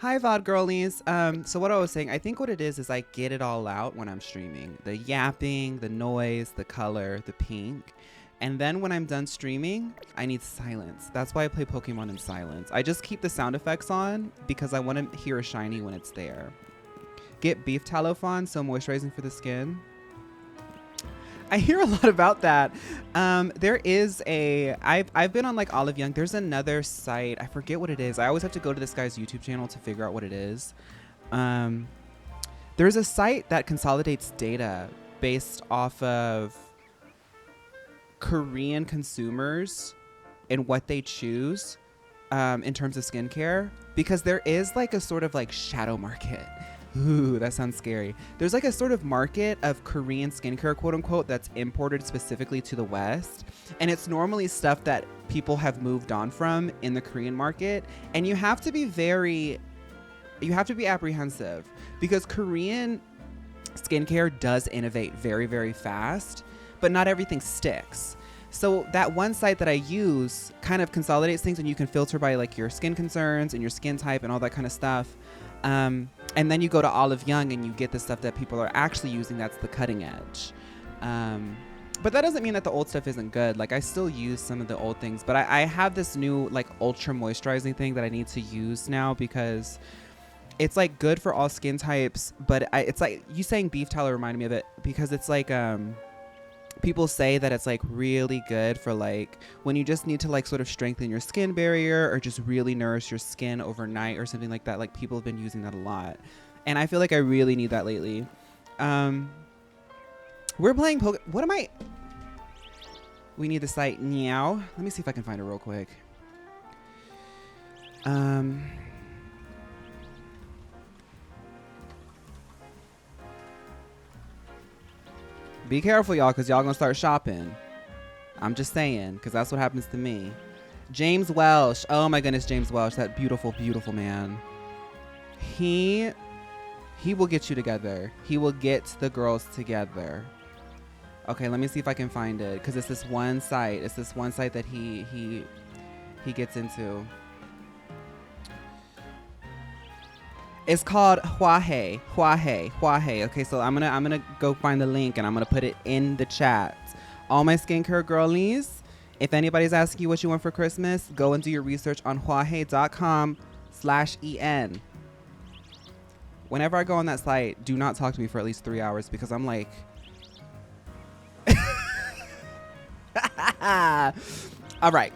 Hi, VOD girlies. So what I was saying, I think what it is I get it all out when I'm streaming. The yapping, the noise, the color, the pink. And then when I'm done streaming, I need silence. That's why I play Pokemon in silence. I just keep the sound effects on because I want to hear a shiny when it's there. Get beef tallow Phaun, so moisturizing for the skin. I hear a lot about that. There is I've been on like Olive Young. There's another site. I forget what it is. I always have to go to this guy's YouTube channel to figure out what it is. There's a site that consolidates data based off of Korean consumers and what they choose in terms of skincare, because there is like a sort of like shadow market. Ooh, that sounds scary. There's like a sort of market of Korean skincare, quote unquote, that's imported specifically to the West. And it's normally stuff that people have moved on from in the Korean market. And you have to be apprehensive because Korean skincare does innovate very, very fast, but not everything sticks. So that one site that I use kind of consolidates things, and you can filter by like your skin concerns and your skin type and all that kind of stuff. And then you go to Olive Young and you get the stuff that people are actually using that's the cutting edge. But that doesn't mean that the old stuff isn't good. Like I still use some of the old things, but I have this new like ultra moisturizing thing that I need to use now because it's like good for all skin types. But it's like you saying beef tallow reminded me of it because it's like people say that it's like really good for like when you just need to like sort of strengthen your skin barrier or just really nourish your skin overnight or something like that. Like people have been using that a lot, and I feel like I really need that lately. We're playing what am I? We need the site now. Let me see if I can find it real quick. Be careful, y'all, because y'all gonna start shopping. I'm just saying, because that's what happens to me. James Welsh. Oh my goodness, James Welsh. That beautiful, beautiful man. He will get you together. He will get the girls together. Okay, let me see if I can find it, because it's this one site. It's this one site that he gets into. It's called Hwahe. Okay, so I'm gonna go find the link and I'm gonna put it in the chat. All my skincare girlies, if anybody's asking you what you want for Christmas, go and do your research on hwahe.com/en. Whenever I go on that site, do not talk to me for at least 3 hours because I'm like, all right.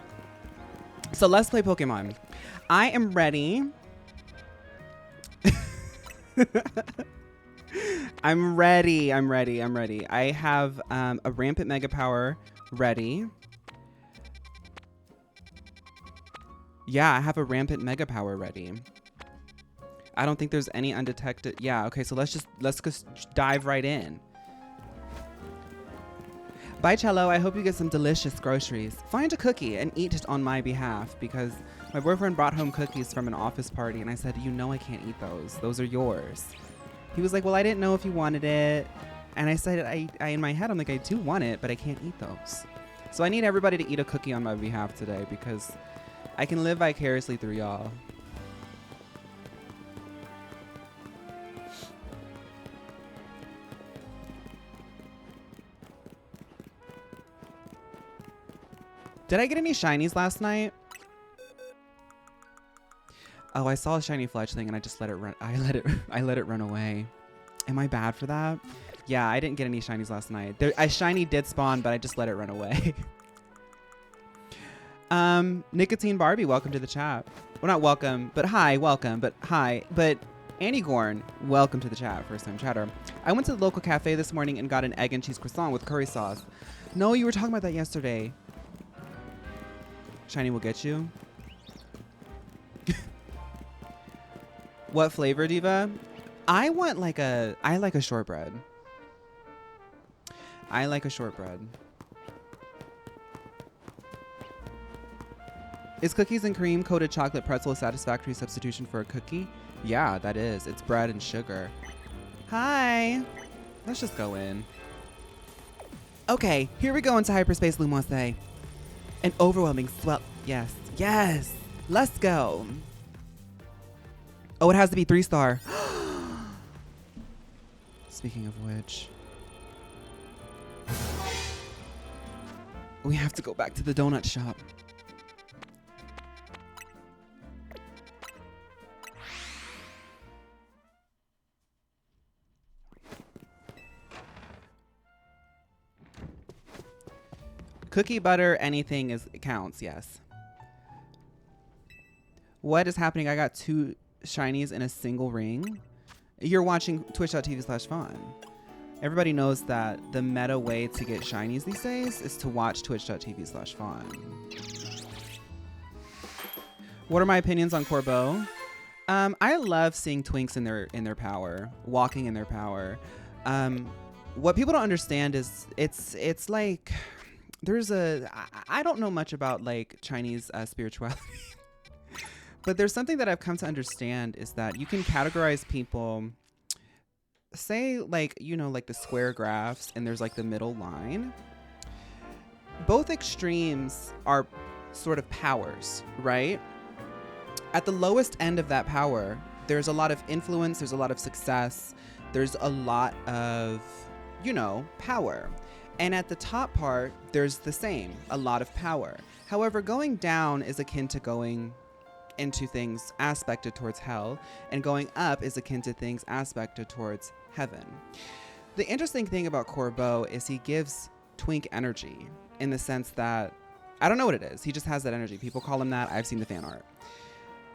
So let's play Pokemon. I am ready. I'm ready. I have a Rampant Mega Power ready. Yeah, I have a Rampant Mega Power ready. I don't think there's any undetected. Yeah, okay, so let's just dive right in. Bye, Cello. I hope you get some delicious groceries. Find a cookie and eat it on my behalf because my boyfriend brought home cookies from an office party and I said, you know I can't eat those. Those are yours. He was like, well, I didn't know if you wanted it. And I said, I in my head, I'm like, I do want it, but I can't eat those. So I need everybody to eat a cookie on my behalf today because I can live vicariously through y'all. Did I get any shinies last night? Oh, I saw a shiny Fletch thing and I just let it run. I let it run away. Am I bad for that? Yeah, I didn't get any shinies last night. A shiny did spawn, but I just let it run away. Nicotine Barbie, welcome to the chat. Well, not welcome, but hi, welcome, but hi. But Annie Gorn, welcome to the chat, first time chatter. I went to the local cafe this morning and got an egg and cheese croissant with curry sauce. No, you were talking about that yesterday. Shiny will get you. What flavor, Diva? I like a shortbread. I like a shortbread. Is cookies and cream coated chocolate pretzel a satisfactory substitution for a cookie? Yeah, that is. It's bread and sugar. Hi. Let's just go in. Okay, here we go into Hyperspace Lumose. An overwhelming swell. Yes. Let's go. Oh, it has to be 3-star. Speaking of which, we have to go back to the donut shop. Cookie butter, anything counts, yes. What is happening? I got 2 shinies in a single ring. You're watching twitch.tv/Phaun. Everybody knows that the meta way to get shinies these days is to watch twitch.tv/Phaun. What are my opinions on Corvo? I love seeing twinks in their power, walking in their power. What people don't understand is it's like I don't know much about like Chinese spirituality. But there's something that I've come to understand is that you can categorize people, say like, you know, like the square graphs and there's like the middle line. Both extremes are sort of powers, right? At the lowest end of that power, there's a lot of influence, there's a lot of success, there's a lot of, you know, power. And at the top part, there's the same, a lot of power. However, going down is akin to going into things aspected towards hell, and going up is akin to things aspected towards heaven. The interesting thing about Corvo is he gives twink energy in the sense that, I don't know what it is, he just has that energy. People call him that. I've seen the fan art.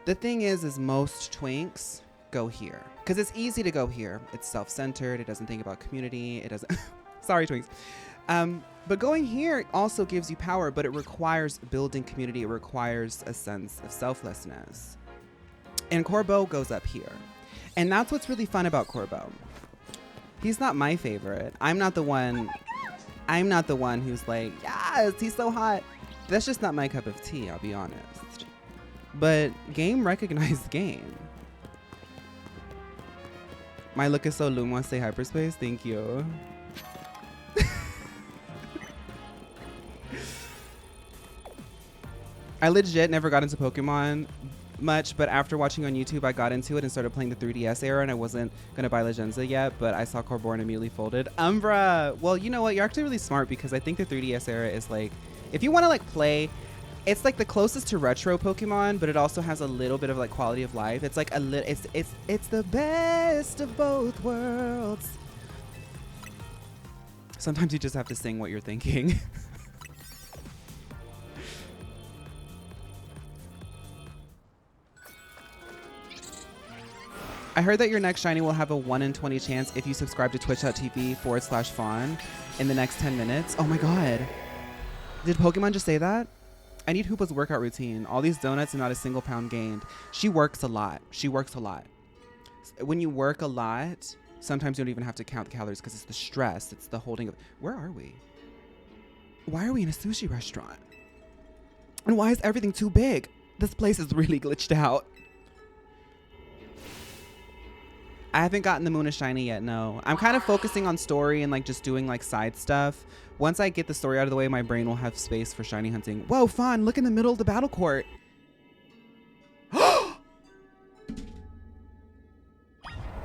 The thing is most twinks go here because it's easy to go here. It's self-centered. It doesn't think about community. It doesn't sorry twinks. But going here also gives you power, but it requires building community. It requires a sense of selflessness. And Corvo goes up here. And that's what's really fun about Corvo. He's not my favorite. I'm not the one who's like, yes, he's so hot. That's just not my cup of tea, I'll be honest. But game recognized game. My look is so lumos, say Hyperspace. Thank you. I legit never got into Pokemon much, but after watching on YouTube, I got into it and started playing the 3DS era, and I wasn't going to buy Legenza yet, but I saw Corvo and immediately folded. Umbra! Well, you know what? You're actually really smart because I think the 3DS era is like, if you want to like play, it's like the closest to retro Pokemon, but it also has a little bit of like quality of life. It's like it's the best of both worlds. Sometimes you just have to sing what you're thinking. I heard that your next shiny will have a 1 in 20 chance if you subscribe to twitch.tv/Phaun in the next 10 minutes. Oh my God. Did Pokemon just say that? I need Hoopa's workout routine. All these donuts and not a single pound gained. She works a lot. She works a lot. When you work a lot, sometimes you don't even have to count the calories because it's the stress. It's the holding of... Where are we? Why are we in a sushi restaurant? And why is everything too big? This place is really glitched out. I haven't gotten the Moon a shiny yet, no. I'm kind of focusing on story and like just doing like side stuff. Once I get the story out of the way, my brain will have space for shiny hunting. Whoa, Phaun, look in the middle of the battle court.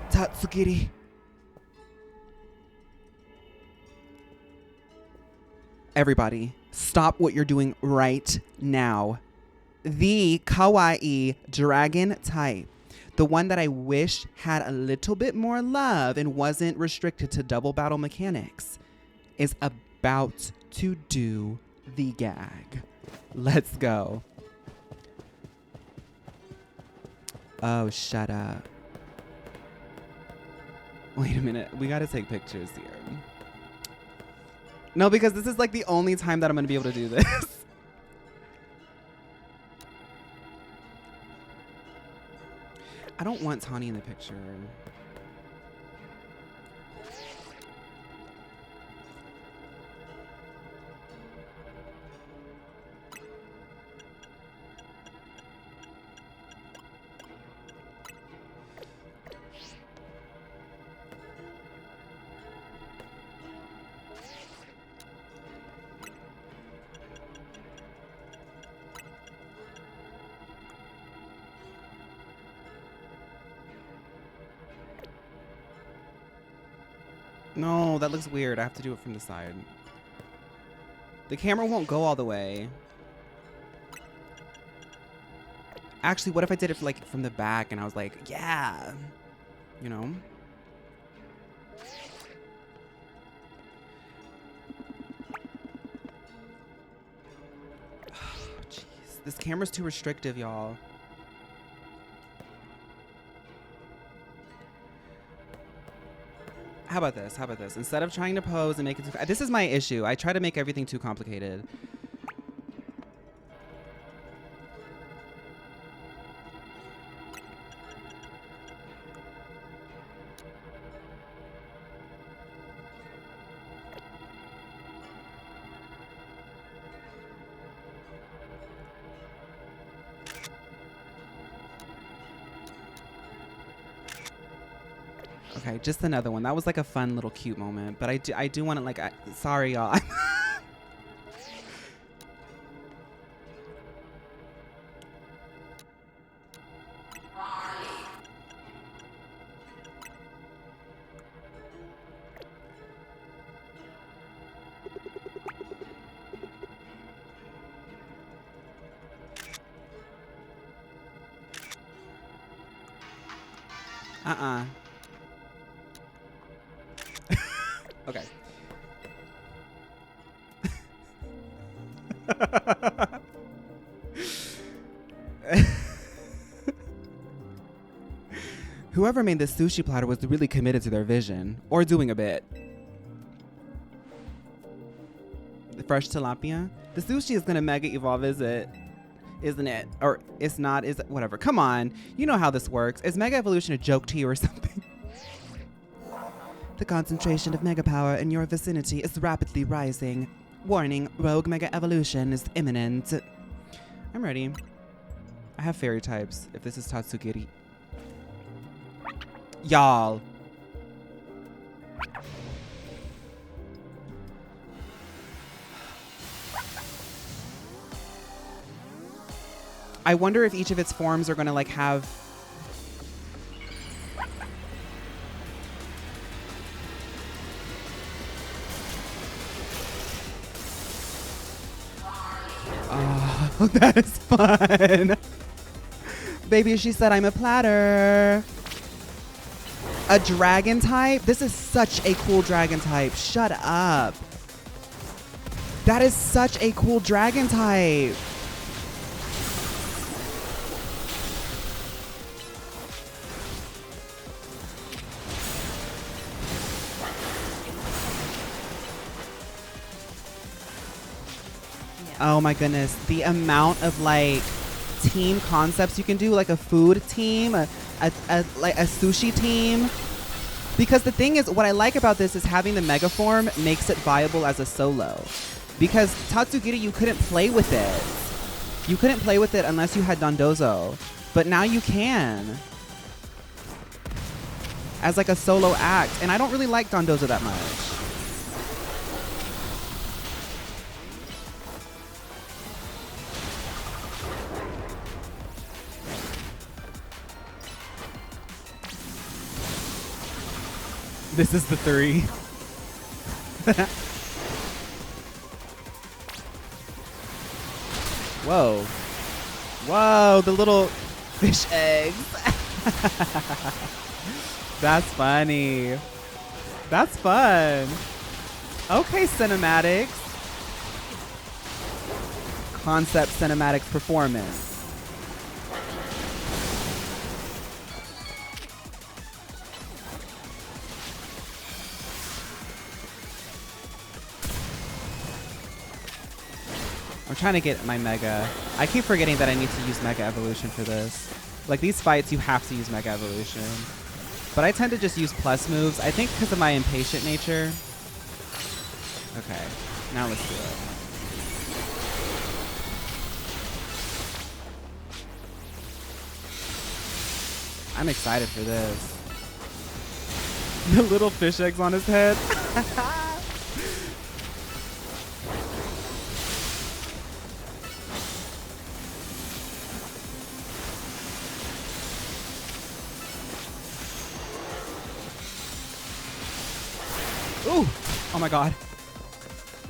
Tatsugiri. Everybody, stop what you're doing right now. The kawaii dragon type. The one that I wish had a little bit more love and wasn't restricted to double battle mechanics is about to do the gag. Let's go. Oh, shut up. Wait a minute. We got to take pictures here. No, because this is like the only time that I'm going to be able to do this. I don't want Tawny in the picture. No, that looks weird. I have to do it from the side. The camera won't go all the way. Actually, what if I did it like from the back and I was like, yeah, you know? Jeez, this camera's too restrictive, y'all. How about this? How about this? Instead of trying to pose and make it too... This is my issue. I try to make everything too complicated. Okay, just another one. That was like a fun little cute moment, but I do want to like. Sorry, y'all. Okay. Whoever made this sushi platter was really committed to their vision, or doing a bit. The fresh tilapia? The sushi is gonna mega evolve, is it? Isn't it? Or it's not, is it? Whatever. Come on. You know how this works. Is Mega Evolution a joke to you or something? The concentration of mega power in your vicinity is rapidly rising. Warning, rogue Mega Evolution is imminent. I'm ready. I have fairy types, if this is Tatsugiri. Y'all. I wonder if each of its forms are gonna like have... Oh, that is fun. Baby, she said I'm a platter. A dragon type? This is such a cool dragon type. Shut up. That is such a cool dragon type. Oh my goodness. The amount of like team concepts you can do, like a food team, like a sushi team. Because the thing is, what I like about this is having the mega form makes it viable as a solo. Because Tatsugiri, you couldn't play with it. You couldn't play with it unless you had Dondozo. But now you can. As like a solo act. And I don't really like Dondozo that much. This is the 3. Whoa. Whoa, the little fish eggs. That's funny. That's fun. Okay, cinematics. Concept cinematics performance. I'm trying to get my Mega. I keep forgetting that I need to use Mega Evolution for this. Like these fights, you have to use Mega Evolution. But I tend to just use plus moves. I think because of my impatient nature. Okay, now let's do it. I'm excited for this. The little fish eggs on his head. Ooh, oh my God.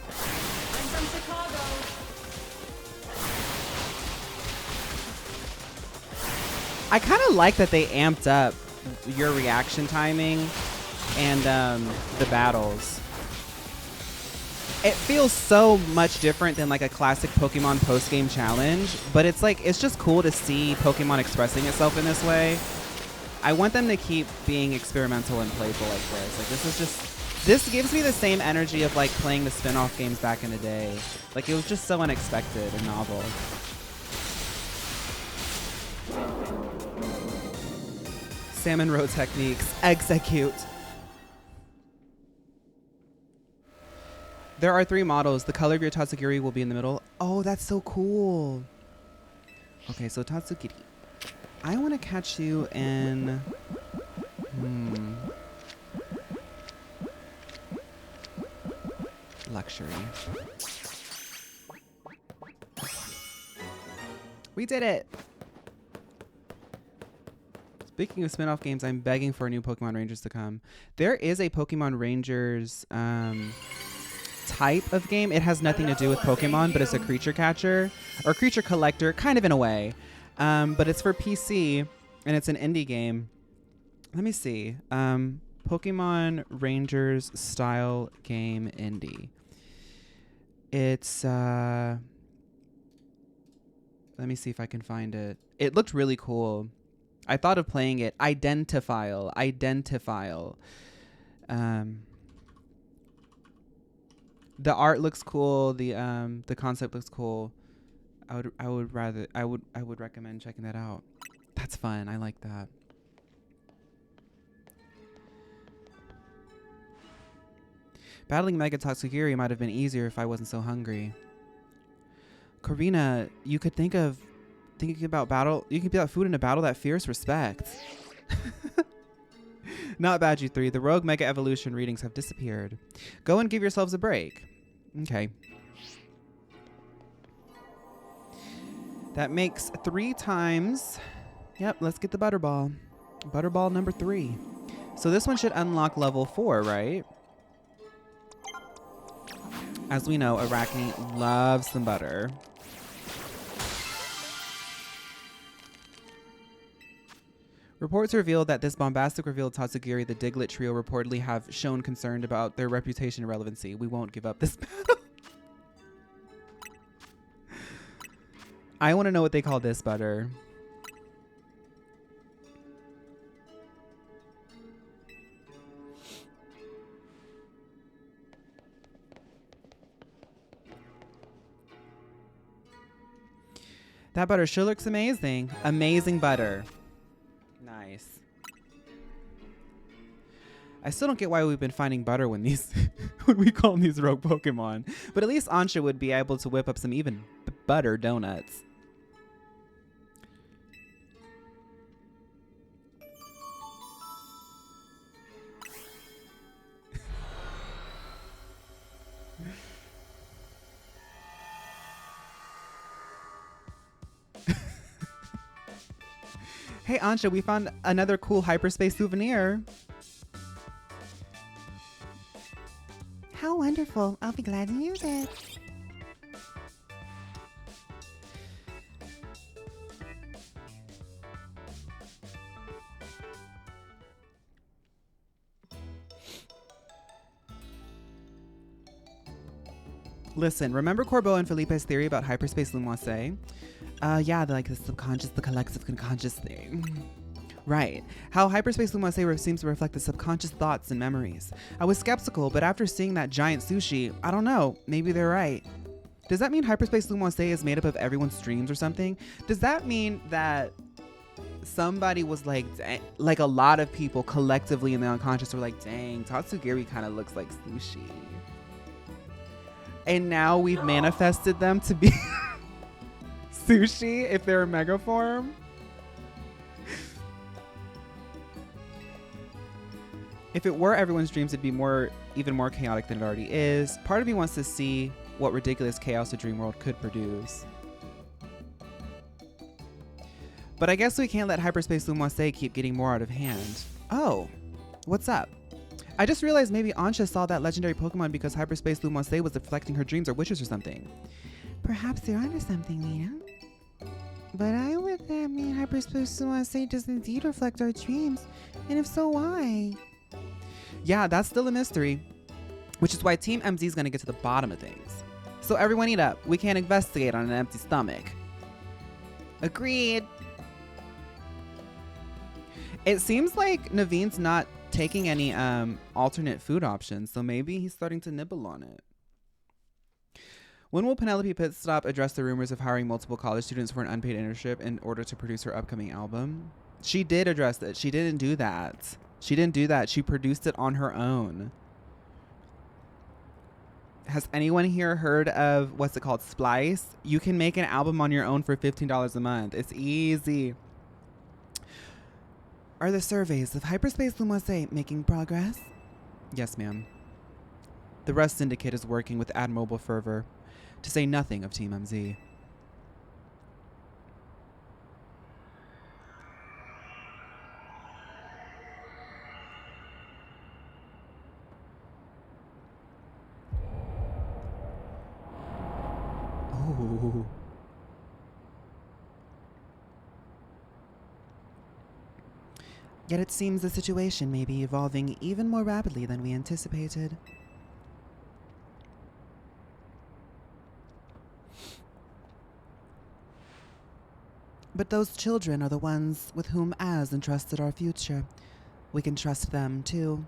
I'm from Chicago. I kind of like that they amped up your reaction timing and the battles. It feels so much different than like a classic Pokemon post-game challenge, but it's like, it's just cool to see Pokemon expressing itself in this way. I want them to keep being experimental and playful like this. Like this gives me the same energy of like playing the spin-off games back in the day. Like it was just so unexpected and novel. Salmon row techniques, execute. There are 3 models. The color of your Tatsugiri will be in the middle. Oh, that's so cool. Okay, so Tatsugiri. I want to catch you in... Luxury. We did it! Speaking of spin-off games, I'm begging for new Pokemon Rangers to come. There is a Pokemon Rangers... type of game. It has nothing to do with Pokemon, but it's a creature catcher or creature collector, kind of in a way. But it's for PC and it's an indie game. Let me see. Pokemon Rangers style game indie. It's let me see if I can find it. It looked really cool. I thought of playing it. Identifile. The art looks cool. The concept looks cool. I would recommend checking that out. That's fun. I like that. Battling Mega Tatsugiri might have been easier if I wasn't so hungry. Karina, you could thinking about battle. You could be about food in a battle that fierce respect. Not bad, you 3. The Rogue Mega Evolution readings have disappeared. Go and give yourselves a break. Okay. That makes 3 times. Yep, let's get the Butterball. Butterball number 3. So this one should unlock level 4, right? As we know, Arachne loves some butter. Reports revealed that this bombastic reveal of Tatsugiri, the Diglett trio, reportedly have shown concern about their reputation and relevancy. We won't give up this battle. I want to know what they call this butter. That butter sure looks amazing. Amazing butter. Nice. I still don't get why we've been finding butter when these when we call them these rogue Pokemon. But at least Ansha would be able to whip up some even butter donuts. Hey Ansha, we found another cool Hyperspace souvenir. How wonderful. I'll be glad to use it. Listen, remember Corvo and Felipe's theory about Hyperspace Lumoise? Yeah, like the subconscious, the collective unconscious thing. Right. How Hyperspace Lumoise seems to reflect the subconscious thoughts and memories. I was skeptical, but after seeing that giant sushi, I don't know, maybe they're right. Does that mean Hyperspace Lumoise is made up of everyone's dreams or something? Does that mean that somebody was like a lot of people collectively in the unconscious were like, dang, Tatsugiri kind of looks like sushi. And now we've manifested them to be sushi if they're a mega form? If it were everyone's dreams, it'd be even more chaotic than it already is. Part of me wants to see what ridiculous chaos a dream world could produce. But I guess we can't let Hyperspace Lumoise keep getting more out of hand. Oh, what's up? I just realized maybe Ansha saw that legendary Pokemon because Hyperspace Lumose was reflecting her dreams or wishes or something. Perhaps they're onto something, Lena. But I would mean Hyperspace Lumose does indeed reflect our dreams. And if so, why? Yeah, that's still a mystery. Which is why Team MZ is going to get to the bottom of things. So everyone eat up. We can't investigate on an empty stomach. Agreed. It seems like Naveen's not taking any alternate food options, so maybe he's starting to nibble on it. When will Penelope Pitstop address the rumors of hiring multiple college students for an unpaid internship in order to produce her upcoming album? She did address it. She didn't do that. She produced it on her own. Has anyone here heard of what's it called? Splice? You can make an album on your own for $15 a month. It's easy. Are the surveys of Hyperspace Lumose making progress? Yes, ma'am. The Rust Syndicate is working with admirable fervor, to say nothing of Team MZ. Oh. Yet it seems the situation may be evolving even more rapidly than we anticipated. But those children are the ones with whom Az entrusted our future. We can trust them, too.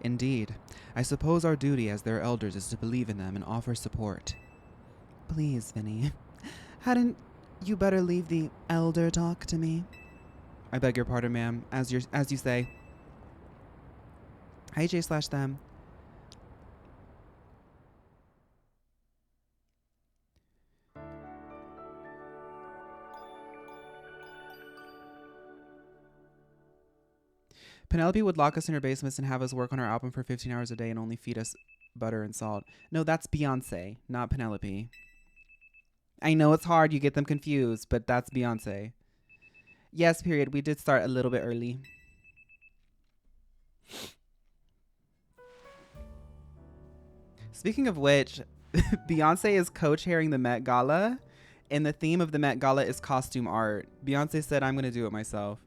Indeed. I suppose our duty as their elders is to believe in them and offer support. Please, Vinny. Hadn't you better leave the elder talk to me? I beg your pardon, ma'am. As you say. Hi, J/them. Penelope would lock us in her basements and have us work on her album for 15 hours a day and only feed us butter and salt. No, that's Beyonce, not Penelope. I know it's hard, you get them confused, but that's Beyonce. Yes, period. We did start a little bit early. Speaking of which, Beyonce is co-chairing the Met Gala, and the theme of the Met Gala is costume art. Beyonce said, I'm going to do it myself.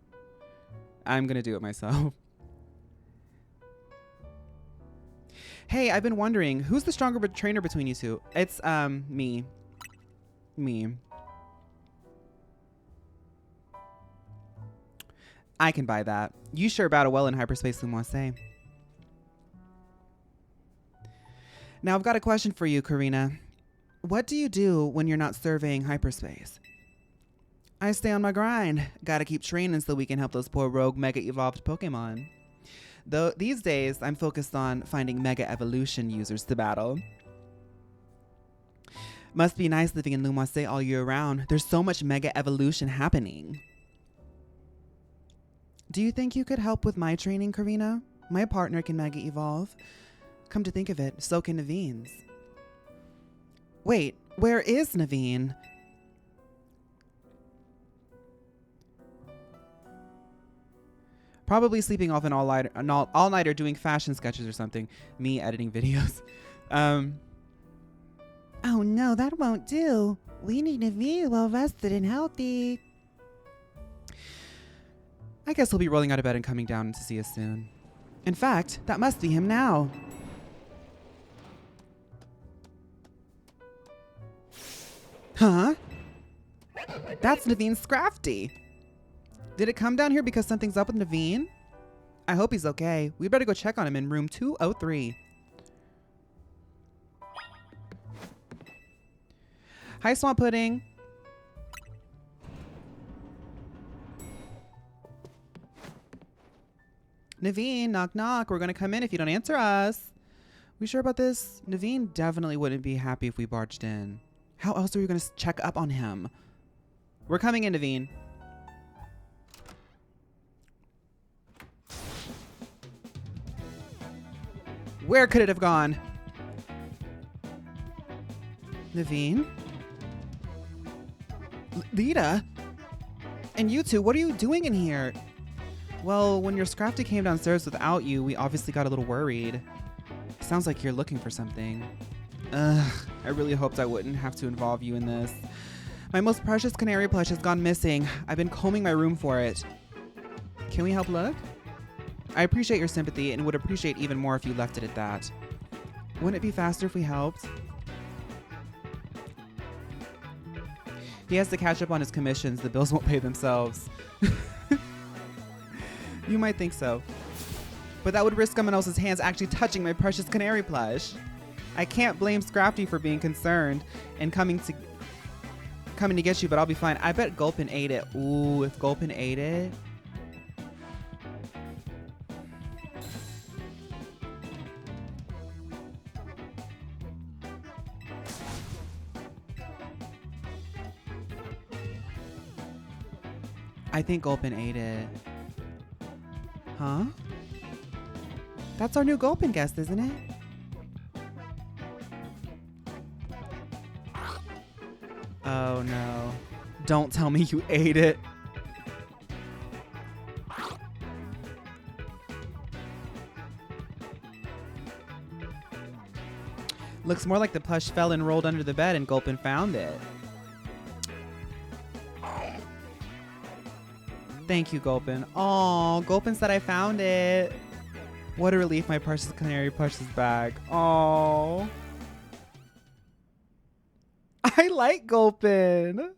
Hey, I've been wondering, who's the stronger trainer between you two? It's, me. I can buy that. You sure battle well in Hyperspace Lumose. Now I've got a question for you, Karina. What do you do when you're not surveying Hyperspace? I stay on my grind. Gotta keep training so we can help those poor rogue Mega Evolved Pokemon. Though these days, I'm focused on finding Mega Evolution users to battle. Must be nice living in Lumose all year round. There's so much Mega Evolution happening. Do you think you could help with my training, Karina? My partner can Mega Evolve. Come to think of it, so can Naveen's. Wait, where is Naveen? Probably sleeping off an all-nighter doing fashion sketches or something. Me editing videos. Oh no, that won't do. We need Naveen well rested and healthy. I guess he'll be rolling out of bed and coming down to see us soon. In fact, that must be him now. Huh? That's Naveen Scrafty. Did it come down here because something's up with Naveen? I hope he's okay. We better go check on him in room 203. Hi, Swamp Pudding. Naveen, knock knock. We're gonna come in if you don't answer us. We sure about this? Naveen definitely wouldn't be happy if we barged in. How else are we gonna check up on him? We're coming in, Naveen. Where could it have gone? Naveen? Lita? And you two, what are you doing in here? Well, when your Scrafty came downstairs without you, we obviously got a little worried. Sounds like you're looking for something. Ugh, I really hoped I wouldn't have to involve you in this. My most precious canary plush has gone missing. I've been combing my room for it. Can we help look? I appreciate your sympathy and would appreciate even more if you left it at that. Wouldn't it be faster if we helped? He has to catch up on his commissions. The bills won't pay themselves. You might think so. But that would risk someone else's hands actually touching my precious canary plush. I can't blame Scrafty for being concerned and coming to get you, but I'll be fine. I bet Gulpin ate it. Ooh, if Gulpin ate it. I think Gulpin ate it. Huh? That's our new Gulpin guest, isn't it? Oh no. Don't tell me you ate it. Looks more like the plush fell and rolled under the bed and Gulpin found it. Thank you, Gulpin. Aw, Gulpin said I found it. What a relief my precious canary plush is back. Aw. I like Gulpin.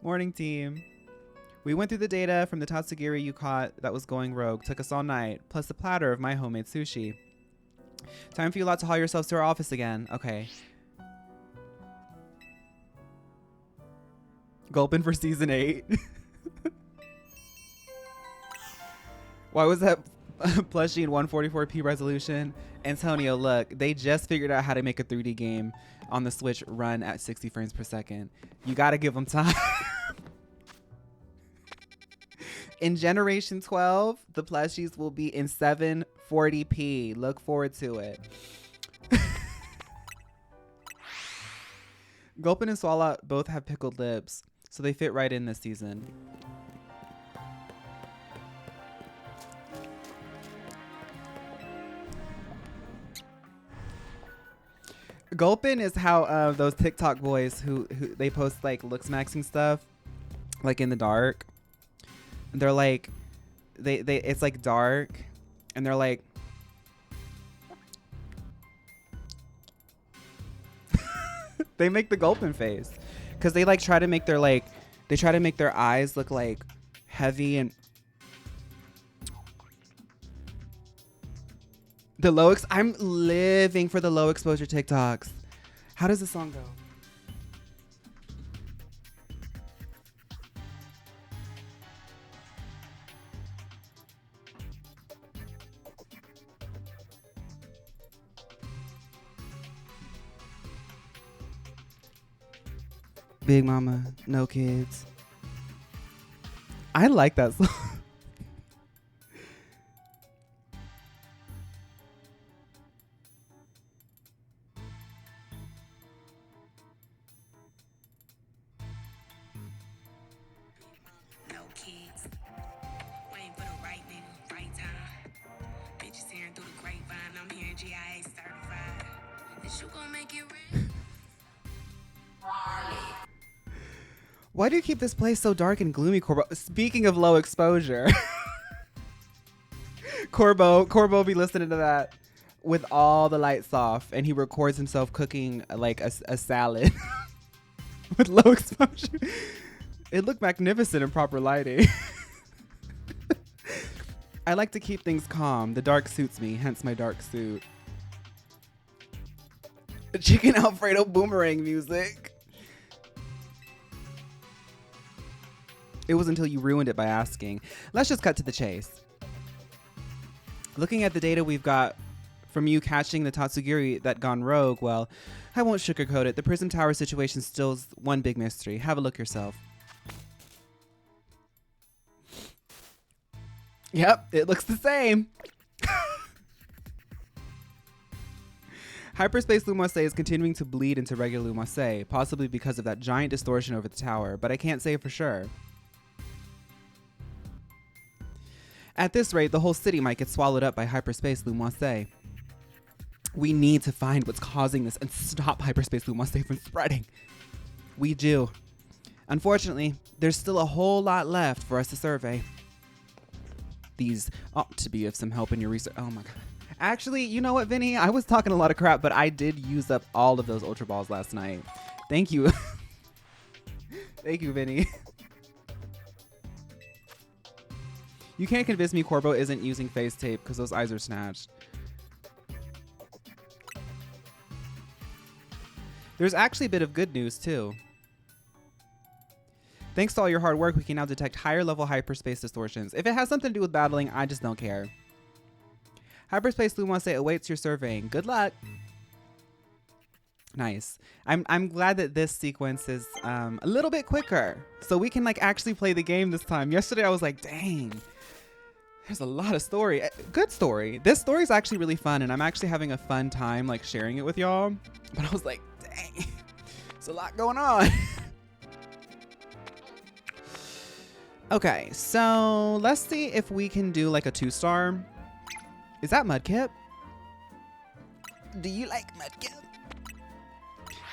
Morning, team. We went through the data from the Tatsugiri you caught that was going rogue. Took us all night, plus a platter of my homemade sushi. Time for you lot to haul yourselves to our office again. Okay. Gulpin for season 8. Why was that plushie in 144p resolution? Antonio, look, they just figured out how to make a 3D game on the Switch run at 60 frames per second. You gotta give them time. In Generation 12, the plushies will be in 740p. Look forward to it. Gulpin and Swallow both have pickled lips, so they fit right in this season. Gulpin is how those TikTok boys who they post like looks maxing stuff, like in the dark. They're like, they it's like dark, and they're like, they make the Gulpin face, because they like try to make their eyes look like heavy and I'm living for the low exposure TikToks. How does the song go? Big Mama, no kids. I like that song. No kids. Waiting for the right nigga, right time. Bitches hearing through the grapevine. I'm hearing GIA certified. Is you gonna make it real? Why do you keep this place so dark and gloomy, Corvo? Speaking of low exposure. Corvo be listening to that with all the lights off, and he records himself cooking like a salad with low exposure. It looked magnificent in proper lighting. I like to keep things calm. The dark suits me, hence my dark suit. Chicken Alfredo boomerang music. It was until you ruined it by asking. Let's just cut to the chase. Looking at the data we've got from you catching the Tatsugiri that gone rogue, well, I won't sugarcoat it. The prison tower situation still's one big mystery. Have a look yourself. Yep, it looks the same. Hyperspace Lumose is continuing to bleed into regular Lumose, possibly because of that giant distortion over the tower, but I can't say for sure. At this rate, the whole city might get swallowed up by Hyperspace Lumose. We need to find what's causing this and stop Hyperspace Lumose from spreading. We do. Unfortunately, there's still a whole lot left for us to survey. These ought to be of some help in your research. Oh my god. Actually, you know what, Vinny? I was talking a lot of crap, but I did use up all of those Ultra Balls last night. Thank you. Thank you, Vinny. You can't convince me Corvo isn't using face tape because those eyes are snatched. There's actually a bit of good news, too. Thanks to all your hard work, we can now detect higher level hyperspace distortions. If it has something to do with battling, I just don't care. Hyperspace Lumose awaits your surveying. Good luck. Nice. I'm glad that this sequence is a little bit quicker, so we can like actually play the game this time. Yesterday I was like, dang, there's a lot of story. Good story. This story is actually really fun, and I'm actually having a fun time like sharing it with y'all. But I was like, dang, there's a lot going on. Okay, so let's see if we can do like a 2-star. Is that Mudkip? Do you like Mudkip?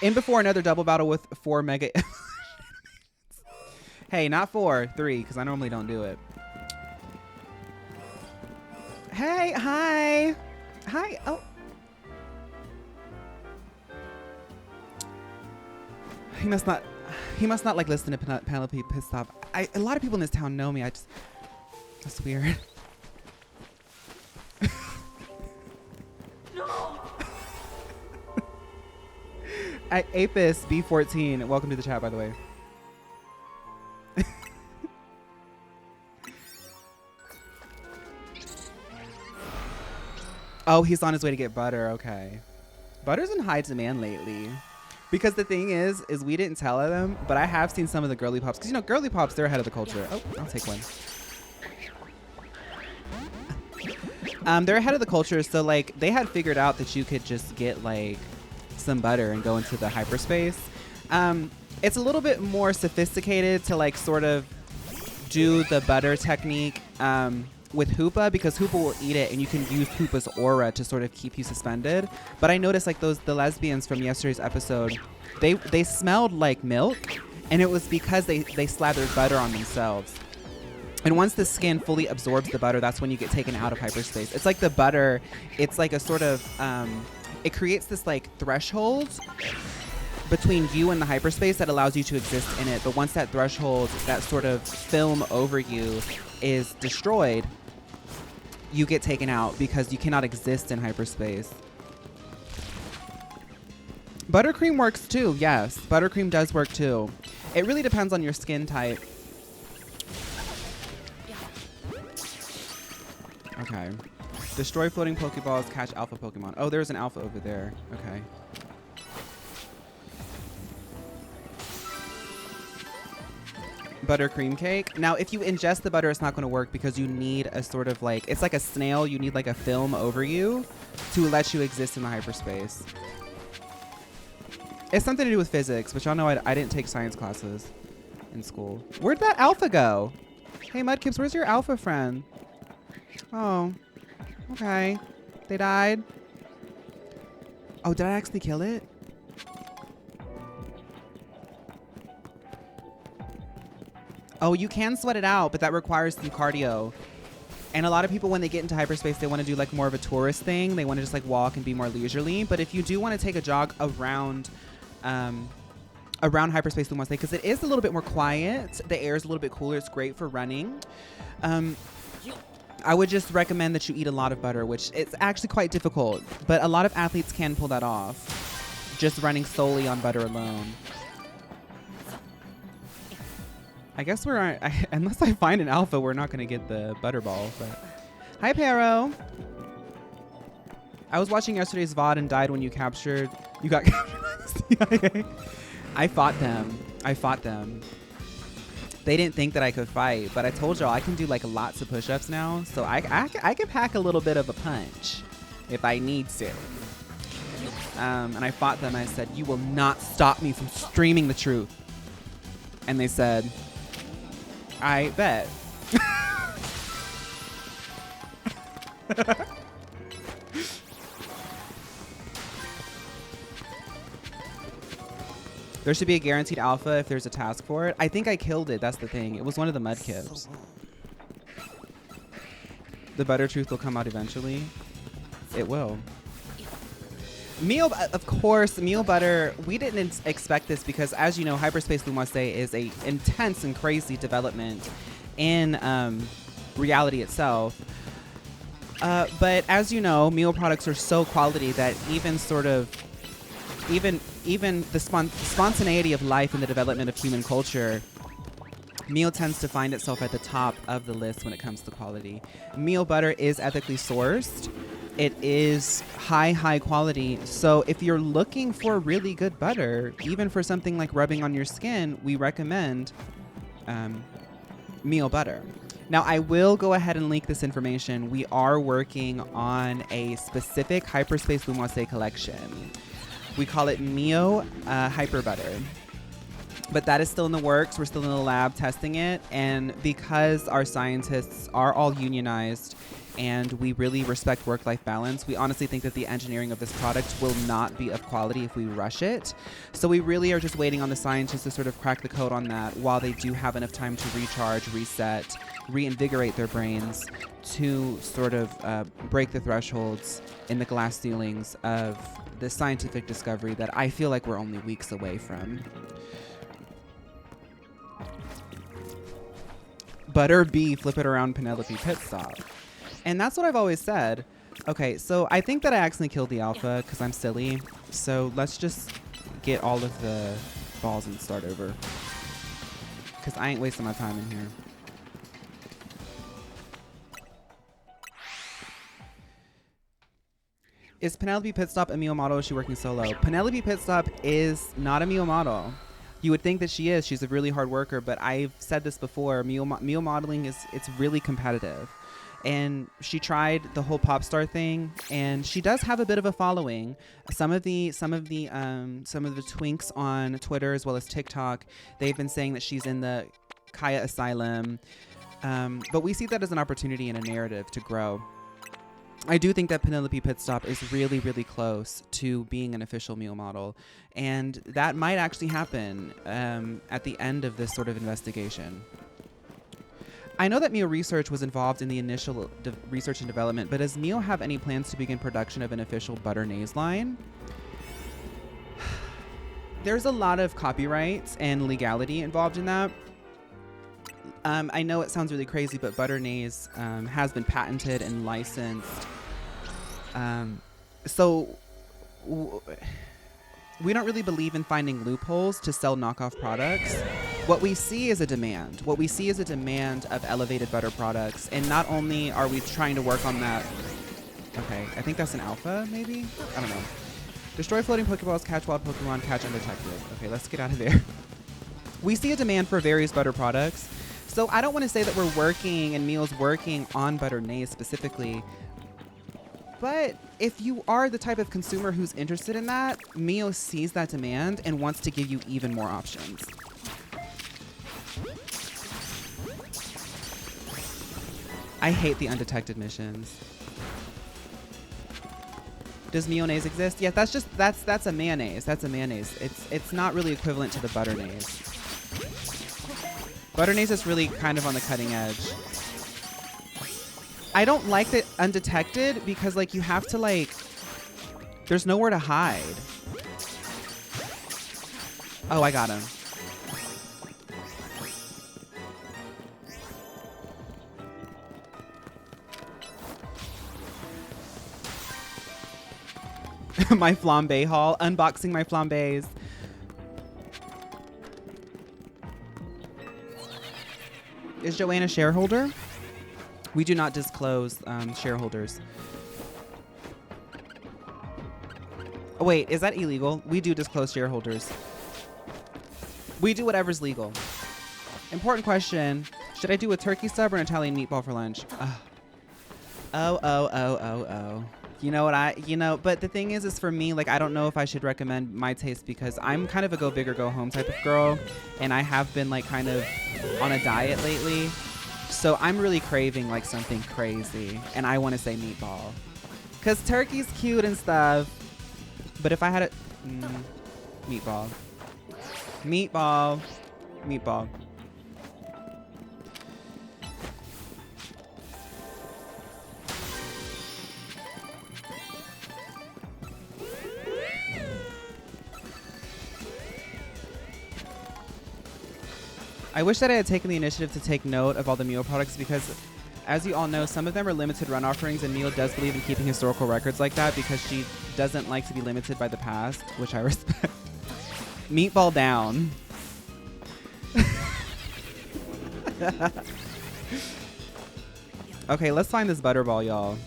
In before another double battle with 4 Mega. Hey, not 4, 3, because I normally don't do it. Hey, hi. Hi. Oh. He must not like listen to Penelope pissed off. A lot of people in this town know me. That's weird. No. Apis B14, welcome to the chat, by the way. Oh, he's on his way to get butter. Okay. Butter's in high demand lately. Because the thing is we didn't tell them, but I have seen some of the girly pops. Because, you know, girly pops, they're ahead of the culture. Oh, I'll take one. They're ahead of the culture. So, like, they had figured out that you could just get, like, some butter and go into the hyperspace. It's a little bit more sophisticated to, like, sort of do the butter technique with Hoopa, because Hoopa will eat it and you can use Hoopa's aura to sort of keep you suspended. But I noticed like the lesbians from yesterday's episode, they smelled like milk, and it was because they slathered butter on themselves. And once the skin fully absorbs the butter, that's when you get taken out of hyperspace. It's like the butter, it's like a sort of, it creates this like threshold between you and the hyperspace that allows you to exist in it. But once that threshold, that sort of film over you is destroyed, you get taken out because you cannot exist in hyperspace. Buttercream works too, yes. Buttercream does work too. It really depends on your skin type. Okay. Destroy floating Pokeballs, catch alpha Pokemon. Oh, there's an alpha over there. Okay. Buttercream cake. Now, if you ingest the butter, it's not going to work because you need a sort of like, it's like a snail. You need like a film over you to let you exist in the hyperspace. It's something to do with physics, but y'all know I didn't take science classes in school. Where'd that alpha go? Hey, Mudkips, where's your alpha friend? Oh, okay. They died. Oh, did I actually kill it? Oh, you can sweat it out, but that requires some cardio. And a lot of people, when they get into hyperspace, they want to do like more of a tourist thing. They want to just like walk and be more leisurely. But if you do want to take a jog around hyperspace Lumose, because it is a little bit more quiet, the air is a little bit cooler, it's great for running. I would just recommend that you eat a lot of butter, which it's actually quite difficult, but a lot of athletes can pull that off, just running solely on butter alone. I guess unless I find an alpha, we're not going to get the butterball. But hi, Pero. I was watching yesterday's VOD and died when you got captured by the CIA. I fought them. They didn't think that I could fight, but I told y'all I can do like lots of push-ups now. So I can pack a little bit of a punch if I need to. And I fought them. I said, you will not stop me from streaming the truth. And they said, I bet. There should be a guaranteed alpha if there's a task for it. I think I killed it. That's the thing. It was one of the mudkips. The butter truth will come out eventually. It will. Meal, of course, meal butter. We didn't expect this because, as you know, Hyperspace Lumase is a intense and crazy development in reality itself. But as you know, meal products are so quality that even the spontaneity of life and the development of human culture, meal tends to find itself at the top of the list when it comes to quality. Meal butter is ethically sourced. It is high quality. So if you're looking for really good butter, even for something like rubbing on your skin, we recommend meal butter. Now, I will go ahead and leak this information. We are working on a specific Hyperspace Lumase collection. We call it Mio Hyper Butter. But that is still in the works. We're still in the lab testing it. And because our scientists are all unionized and we really respect work-life balance, we honestly think that the engineering of this product will not be of quality if we rush it. So we really are just waiting on the scientists to sort of crack the code on that while they do have enough time to recharge, reset, reinvigorate their brains to sort of break the thresholds in the glass ceilings of the scientific discovery that I feel like we're only weeks away from. Butter B, flip it around Penelope pit stop. And that's what I've always said. Okay, so I think that I accidentally killed the alpha because I'm silly. So let's just get all of the balls and start over. Because I ain't wasting my time in here. Is Penelope Pitstop a Mio model or is she working solo? Penelope Pitstop is not a Mio model. You would think that she is. She's a really hard worker, but I've said this before. Mio modeling it's really competitive. And she tried the whole pop star thing, and she does have a bit of a following. Some of the twinks on Twitter as well as TikTok, they've been saying that she's in the Kaya Asylum. But we see that as an opportunity and a narrative to grow. I do think that Penelope Pitstop is really, really close to being an official Mio model. And that might actually happen at the end of this sort of investigation. I know that Mio Research was involved in the initial research and development, but does Mio have any plans to begin production of an official Butternase line? There's a lot of copyrights and legality involved in that. I know it sounds really crazy, but Butternase has been patented and licensed. So we don't really believe in finding loopholes to sell knockoff products. What we see is a demand. What we see is a demand of elevated butter products. And not only are we trying to work on that. Okay, I think that's an alpha, maybe? I don't know. Destroy floating Pokeballs, catch wild Pokemon, catch undetected. Okay, let's get out of there. We see a demand for various butter products. So I don't want to say that we're working and Mio's working on Butternase specifically. But if you are the type of consumer who's interested in that, Mio sees that demand and wants to give you even more options. I hate the undetected missions. Does mayonnaise exist? Yeah, that's a mayonnaise. That's a mayonnaise. It's not really equivalent to the Butternase. Butternase is really kind of on the cutting edge. I don't like the undetected because like you have to like, there's nowhere to hide. Oh, I got him. My flambe haul, unboxing my flambés. Is Joanne a shareholder? We do not disclose shareholders. Oh, wait, is that illegal? We do disclose shareholders. We do whatever's legal. Important question. Should I do a turkey sub or an Italian meatball for lunch? Oh. But the thing is for me, like, I don't know if I should recommend my taste because I'm kind of a go big or go home type of girl. And I have been like kind of on a diet lately. So I'm really craving like something crazy. And I want to say meatball. Because turkey's cute and stuff. But if I had meatball. Meatball. I wish that I had taken the initiative to take note of all the Mio products because, as you all know, some of them are limited run offerings, and Mio does believe in keeping historical records like that because she doesn't like to be limited by the past, which I respect. Meatball down. Okay, let's find this butterball, y'all.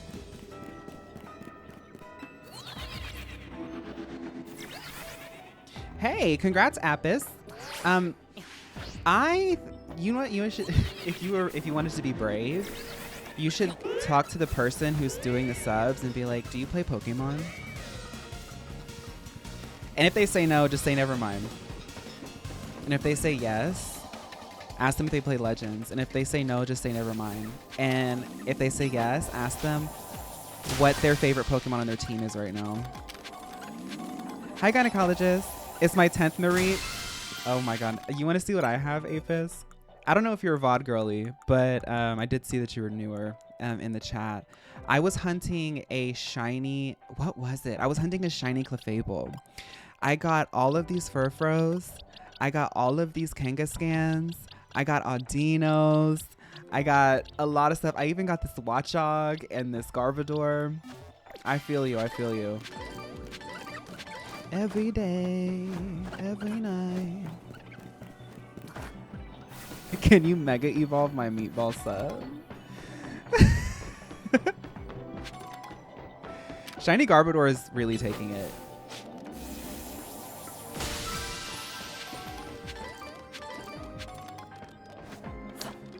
Hey, congrats, Apis. You know what you should, if you wanted to be brave, you should talk to the person who's doing the subs and be like, do you play Pokemon? And if they say no, just say never mind. And if they say yes, ask them if they play Legends. And if they say no, just say never mind. And if they say yes, ask them what their favorite Pokemon on their team is right now. Hi, gynecologist. It's my 10th Marie. Oh my god. You want to see what I have, Apis? I don't know if you're a VOD girly, but I did see that you were newer in the chat. I was hunting a shiny... What was it? I was hunting a shiny Clefable. I got all of these Furfros. I got all of these Kangaskans. I got Audinos. I got a lot of stuff. I even got this Watchog and this Garvador. I feel you. Every day, every night. Can you mega evolve my meatball sub? Shiny Garbodor is really taking it.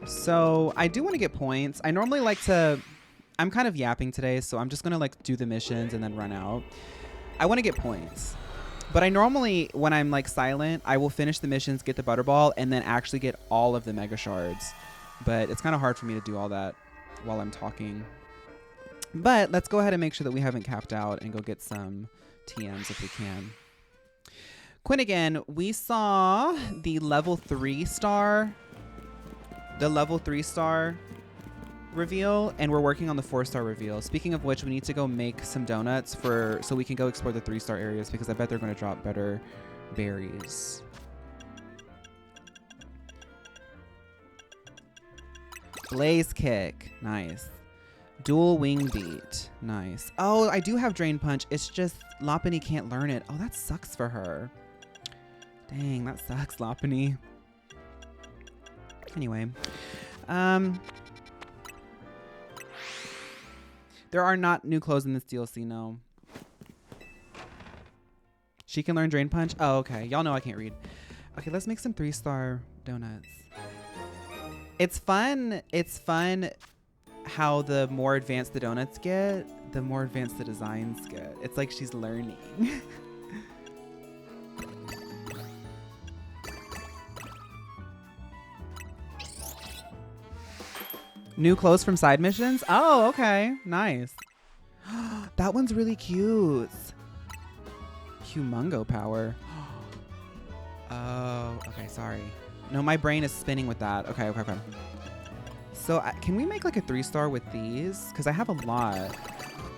So I do want to get points. I normally like to... I'm kind of yapping today, so I'm just going to like do the missions and then run out. I want to get points. But I normally, when I'm like silent, I will finish the missions, get the Butterball, and then actually get all of the Mega Shards. But it's kind of hard for me to do all that while I'm talking. But let's go ahead and make sure that we haven't capped out and go get some TMs if we can. Quinnigan, we saw the level 3 star. The level 3 star reveal, and we're working on the 4-star reveal. Speaking of which, we need to go make some donuts so we can go explore the 3-star areas because I bet they're going to drop better berries. Blaze Kick, nice. Dual Wing Beat, nice. Oh, I do have Drain Punch. It's just Lopunny can't learn it. Oh, that sucks for her. Dang, that sucks, Lopunny. Anyway, there are not new clothes in this DLC, no. She can learn Drain Punch? Oh, okay. Y'all know I can't read. Okay, let's make some 3-star donuts. It's fun. It's fun how the more advanced the donuts get, the more advanced the designs get. It's like she's learning. New clothes from side missions? Oh, okay. Nice. That one's really cute. Humongo power. Oh, okay. Sorry. No, my brain is spinning with that. Okay. So can we make like a 3-star with these? Because I have a lot.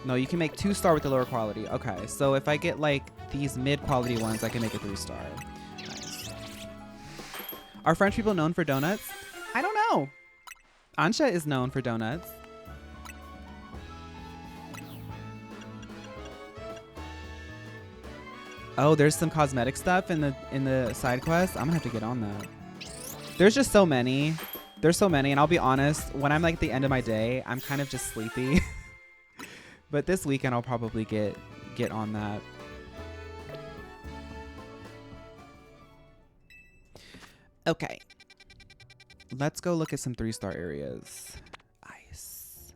No, you can make 2-star with the lower quality. Okay. So if I get like these mid-quality ones, I can make a 3-star. Nice. Are French people known for donuts? I don't know. Ansha is known for donuts. Oh, there's some cosmetic stuff in the side quest. I'm gonna have to get on that. There's just so many. There's so many, and I'll be honest, when I'm like at the end of my day, I'm kind of just sleepy. But this weekend I'll probably get on that. Okay. Let's go look at some 3-star areas. Ice.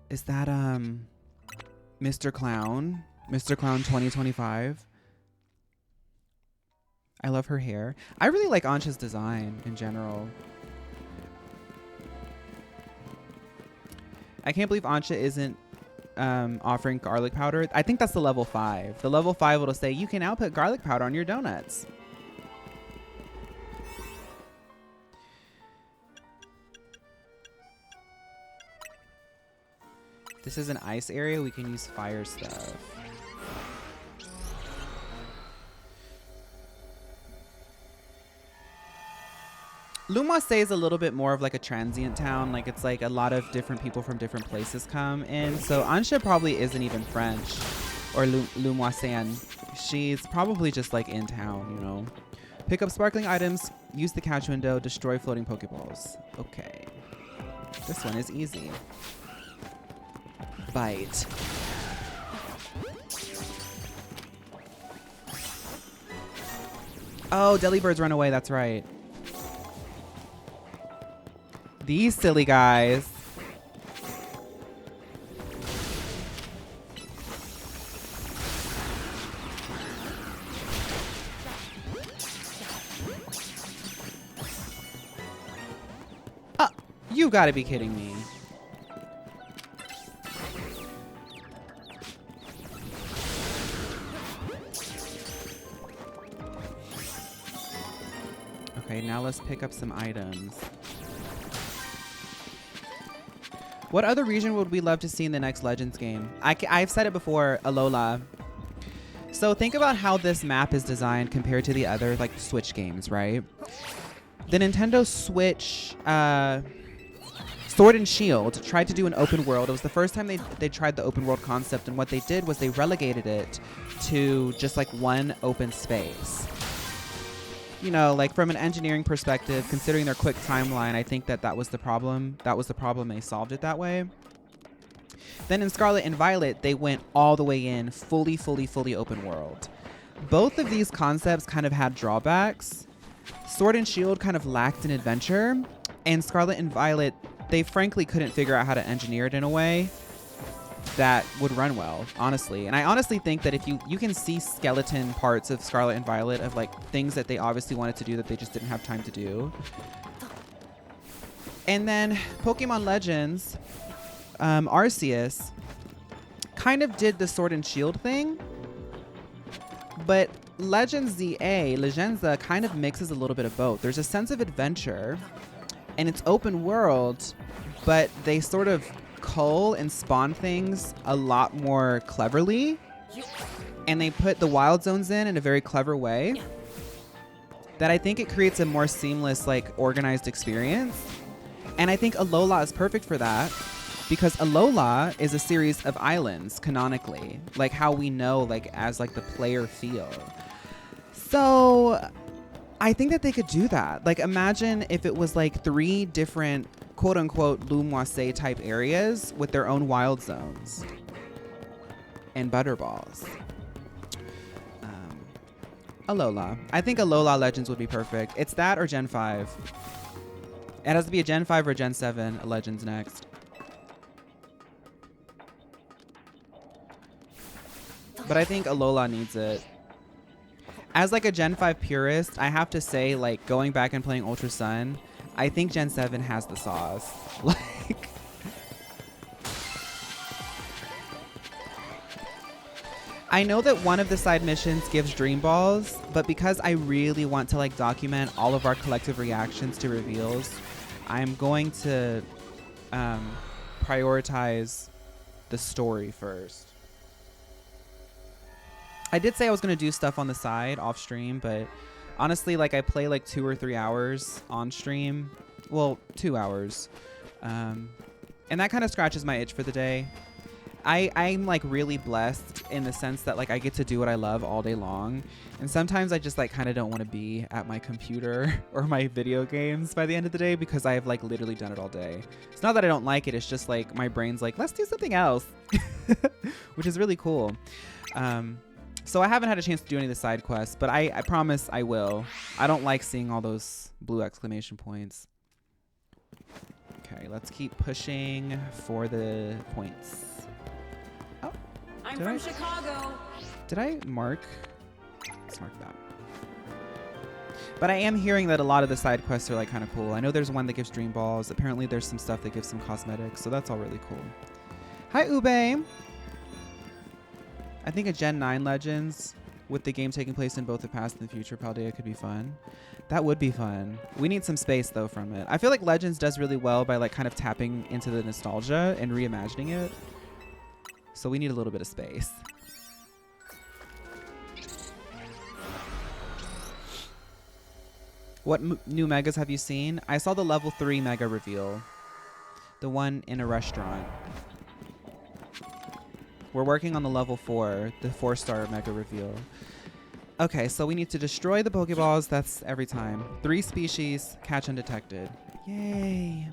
Is that Mr. Clown? Mr. Clown 2025? I love her hair. I really like Ansha's design in general. I can't believe Ansha isn't offering garlic powder. I think that's the level 5. The level 5 will say you can now put garlic powder on your donuts. This is an ice area. We can use fire stuff. Lumoise is a little bit more of like a transient town. Like it's like a lot of different people from different places come in. So Ansha probably isn't even French or Lumoisian. She's probably just like in town, you know. Pick up sparkling items, use the catch window, destroy floating Pokeballs. Okay. This one is easy. Bite. Oh, Delibirds run away, that's right. These silly guys. You gotta be kidding me. Okay, now let's pick up some items. What other region would we love to see in the next Legends game? I've said it before, Alola. So think about how this map is designed compared to the other like Switch games, right? The Nintendo Switch Sword and Shield tried to do an open world. It was the first time they tried the open world concept, and what they did was they relegated it to just like one open space. You know, like from an engineering perspective, considering their quick timeline, I think that was the problem. That was the problem. They solved it that way. Then in Scarlet and Violet, they went all the way in, fully open world. Both of these concepts kind of had drawbacks. Sword and Shield kind of lacked an adventure, and Scarlet and Violet, they frankly couldn't figure out how to engineer it in a way that would run well, honestly. And I honestly think that if you can see skeleton parts of Scarlet and Violet of like things that they obviously wanted to do that they just didn't have time to do. And then Pokemon Legends, Arceus kind of did the Sword and Shield thing, but Legenza kind of mixes a little bit of both. There's a sense of adventure and it's open world, but they sort of cull and spawn things a lot more cleverly, and they put the wild zones in a very clever way that I think it creates a more seamless, like organized experience. And I think Alola is perfect for that, because Alola is a series of islands canonically, like how we know, like as like the player feel. So I think that they could do that. Like imagine if it was like 3 different quote unquote Lumoise type areas with their own wild zones and butterballs. Alola. I think Alola Legends would be perfect. It's that or Gen 5. It has to be a Gen 5 or Gen 7 Legends next. But I think Alola needs it. As like a Gen 5 purist, I have to say, like going back and playing Ultra Sun, I think Gen 7 has the sauce. Like, I know that one of the side missions gives Dream Balls, but because I really want to like document all of our collective reactions to reveals, I'm going to prioritize the story first. I did say I was going to do stuff on the side off stream, but honestly, like I play like 2 or 3 hours on stream. Well, 2 hours. And that kind of scratches my itch for the day. I'm like really blessed in the sense that like I get to do what I love all day long. And sometimes I just like kind of don't want to be at my computer or my video games by the end of the day because I've like literally done it all day. It's not that I don't like it. It's just like my brain's like, let's do something else, which is really cool. So I haven't had a chance to do any of the side quests, but I promise I will. I don't like seeing all those blue exclamation points. Okay, let's keep pushing for the points. Oh, I'm from Chicago. did I mark? Let's mark that. But I am hearing that a lot of the side quests are like kind of cool. I know there's one that gives dream balls. Apparently there's some stuff that gives some cosmetics, so that's all really cool. Hi, Ube. I think a Gen 9 Legends with the game taking place in both the past and the future Paldea could be fun. That would be fun. We need some space though from it. I feel like Legends does really well by like kind of tapping into the nostalgia and reimagining it. So we need a little bit of space. What new megas have you seen? I saw the level 3 mega reveal. The one in a restaurant. We're working on the level 4, the 4-star mega reveal. Okay, so we need to destroy the Pokeballs. That's every time. 3 species, catch undetected. Yay.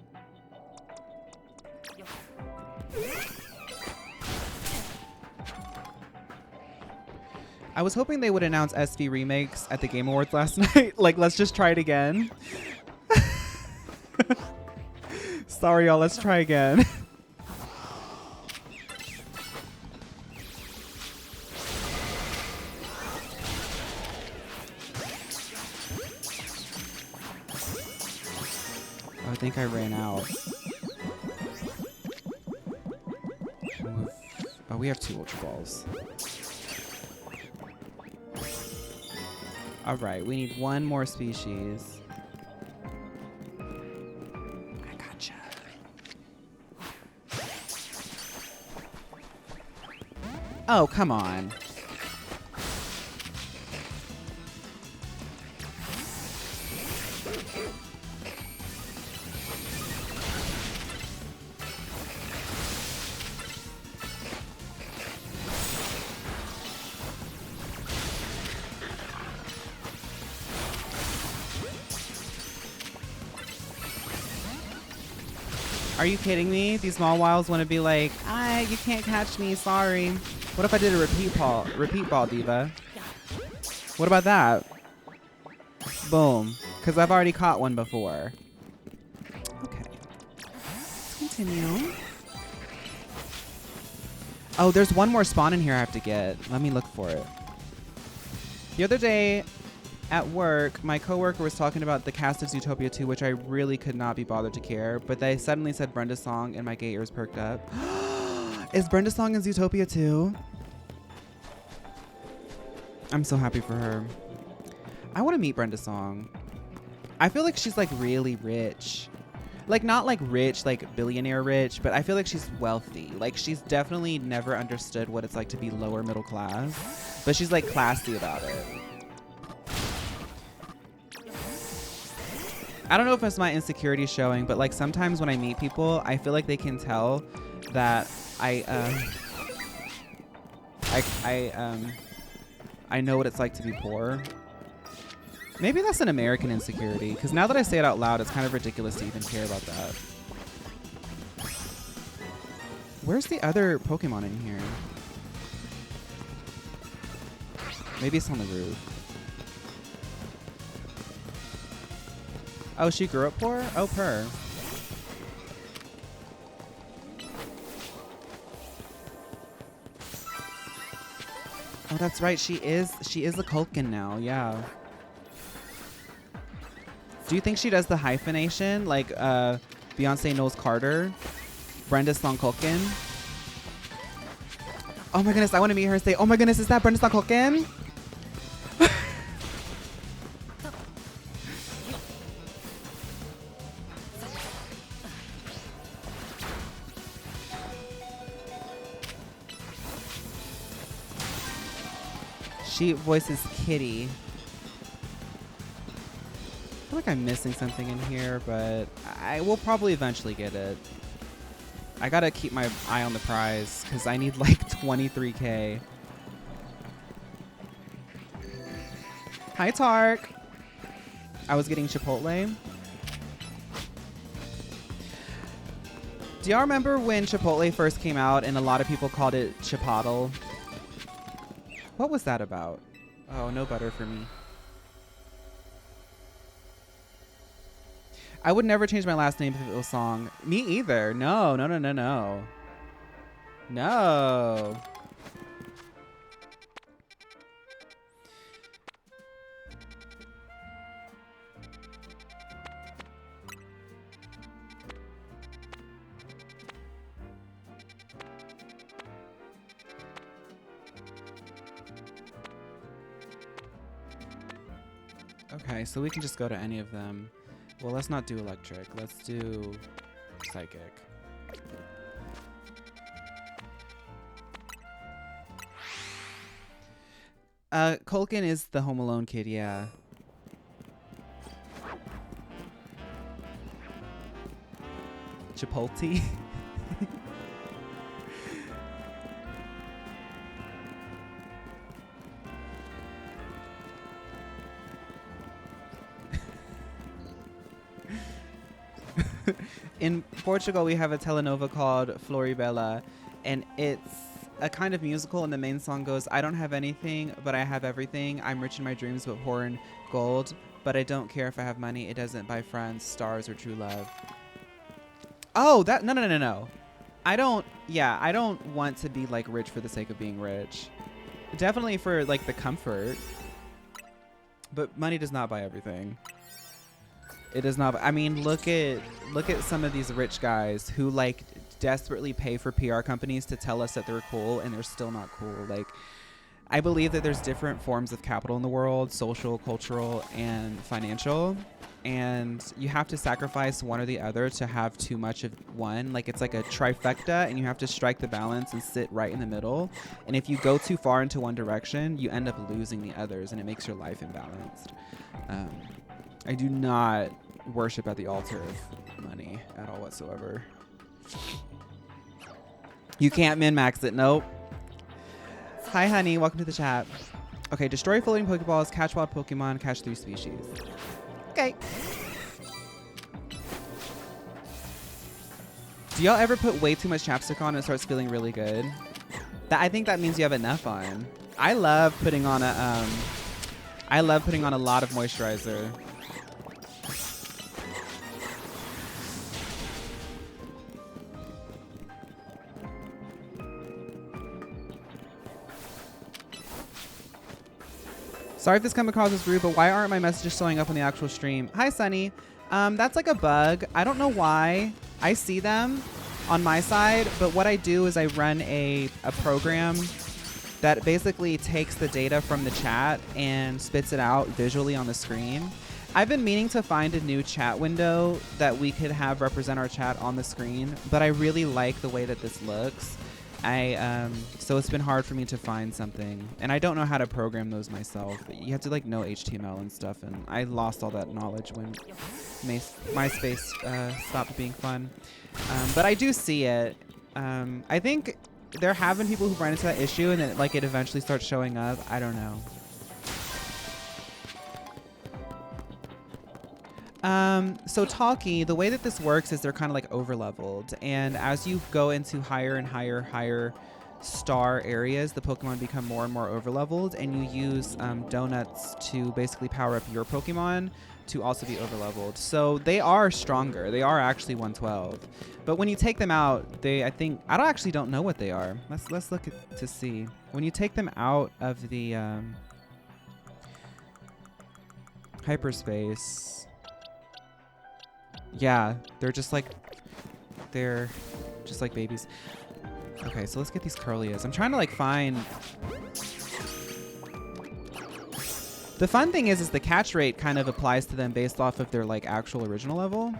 I was hoping they would announce SV remakes at the Game Awards last night. Like, let's just try it again. Sorry, y'all. Let's try again. I think I ran out. Oh, we have 2 Ultra Balls. All right, we need 1 more species. I gotcha. Oh, come on. Are you kidding me? These small wilds want to be like, you can't catch me, sorry. What if I did a repeat ball, Diva? What about that? Boom. Because I've already caught one before. Okay. Let's continue. Oh, there's one more spawn in here I have to get. Let me look for it. The other day at work, my coworker was talking about the cast of Zootopia 2, which I really could not be bothered to care, but they suddenly said Brenda's song and my gay ears perked up. Is Brenda's song in Zootopia 2? I'm so happy for her. I want to meet Brenda's song. I feel like she's like really rich. Like not like rich, like billionaire rich, but I feel like she's wealthy. Like she's definitely never understood what it's like to be lower middle class, but she's like classy about it. I don't know if it's my insecurity showing, but like sometimes when I meet people, I feel like they can tell that I know what it's like to be poor. Maybe that's an American insecurity, because now that I say it out loud, it's kind of ridiculous to even care about that. Where's the other Pokemon in here? Maybe it's on the roof. Oh, she grew up poor? Oh, purr. Oh, that's right. She is a Culkin now. Yeah. Do you think she does the hyphenation like Beyonce Knowles Carter, Brenda Song Culkin? Oh my goodness, I want to meet her and say, oh my goodness, is that Brenda Song Culkin? She voices Kitty. I feel like I'm missing something in here, but I will probably eventually get it. I gotta keep my eye on the prize because I need like 23K. Hi, Tark. I was getting Chipotle. Do y'all remember when Chipotle first came out and a lot of people called it Chipotle? What was that about? Oh, no butter for me. I would never change my last name if it was a song. Me either. No, no, no, no, no. No. Okay, so we can just go to any of them. Well, let's not do electric. Let's do psychic. Culkin is the Home Alone kid, yeah. Chipotle. In Portugal, we have a telenovela called Floribela, and it's a kind of musical, and the main song goes, I don't have anything, but I have everything. I'm rich in my dreams, but poor in gold. But I don't care if I have money. It doesn't buy friends, stars, or true love. Oh, that, no, no, no, no. I don't want to be like rich for the sake of being rich. Definitely for like the comfort. But money does not buy everything. It does not. I mean, look at some of these rich guys who like desperately pay for PR companies to tell us that they're cool, and they're still not cool. Like, I believe that there's different forms of capital in the world: social, cultural, and financial. And you have to sacrifice one or the other to have too much of one. Like, it's like a trifecta, and you have to strike the balance and sit right in the middle. And if you go too far into one direction, you end up losing the others, and it makes your life imbalanced. I do not worship at the altar of money at all whatsoever. You can't min-max it. Nope. Hi, honey. Welcome to the chat. Okay, destroy floating Pokeballs, catch wild Pokemon, catch 3 species. Okay. Do y'all ever put way too much chapstick on and it starts feeling really good? I think that means you have enough on. I love putting on a lot of moisturizer. Sorry if this comes across as rude, but why aren't my messages showing up on the actual stream? Hi, Sunny. That's like a bug. I don't know why. I see them on my side, but what I do is I run a program that basically takes the data from the chat and spits it out visually on the screen. I've been meaning to find a new chat window that we could have represent our chat on the screen, but I really like the way that this looks. So it's been hard for me to find something, and I don't know how to program those myself. You have to like know HTML and stuff, and I lost all that knowledge when MySpace stopped being fun. But I do see it. I think there have been people who run into that issue, and then like it eventually starts showing up. I don't know. So Talkie, the way that this works is they're kind of like over leveled, and as you go into higher and higher star areas, the Pokemon become more and more over leveled, and you use donuts to basically power up your Pokemon to also be over leveled. So they are stronger. They are actually 112, but when you take them out, I actually don't know what they are. Let's look to see. When you take them out of the hyperspace. Yeah, they're just like babies. Okay, so let's get these Curlias. I'm trying to like find. The fun thing is the catch rate kind of applies to them based off of their like actual original level.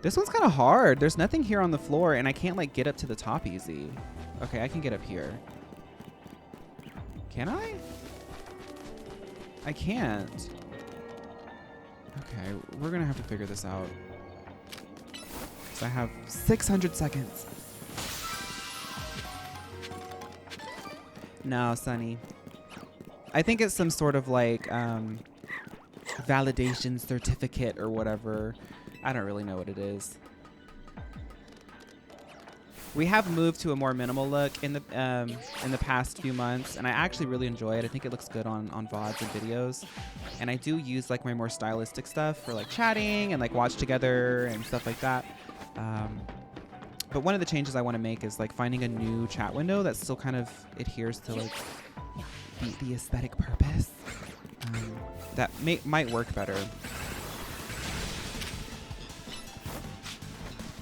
This one's kind of hard. There's nothing here on the floor, and I can't like get up to the top easy. Okay, I can get up here. Can I? I can't. Okay, we're gonna have to figure this out. So I have 600 seconds. No, Sunny. I think it's some sort of like validation certificate or whatever. I don't really know what it is. We have moved to a more minimal look in the past few months, and I actually really enjoy it. I think it looks good on VODs and videos. And I do use like my more stylistic stuff for like chatting and like watch together and stuff like that. But one of the changes I want to make is like finding a new chat window that still kind of adheres to like the aesthetic purpose. That might work better.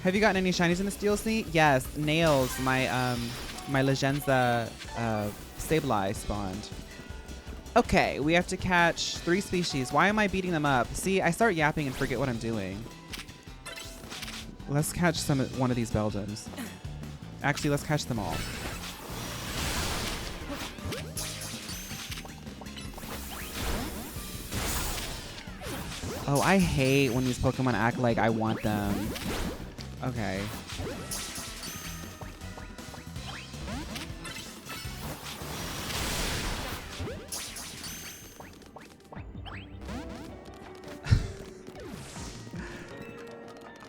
Have you gotten any shinies in this DLC? Yes, Nails, my my Legenza Sableye spawned. Okay, we have to catch 3 species. Why am I beating them up? See, I start yapping and forget what I'm doing. Let's catch one of these Beldams. Actually, let's catch them all. Oh, I hate when these Pokemon act like I want them. Okay.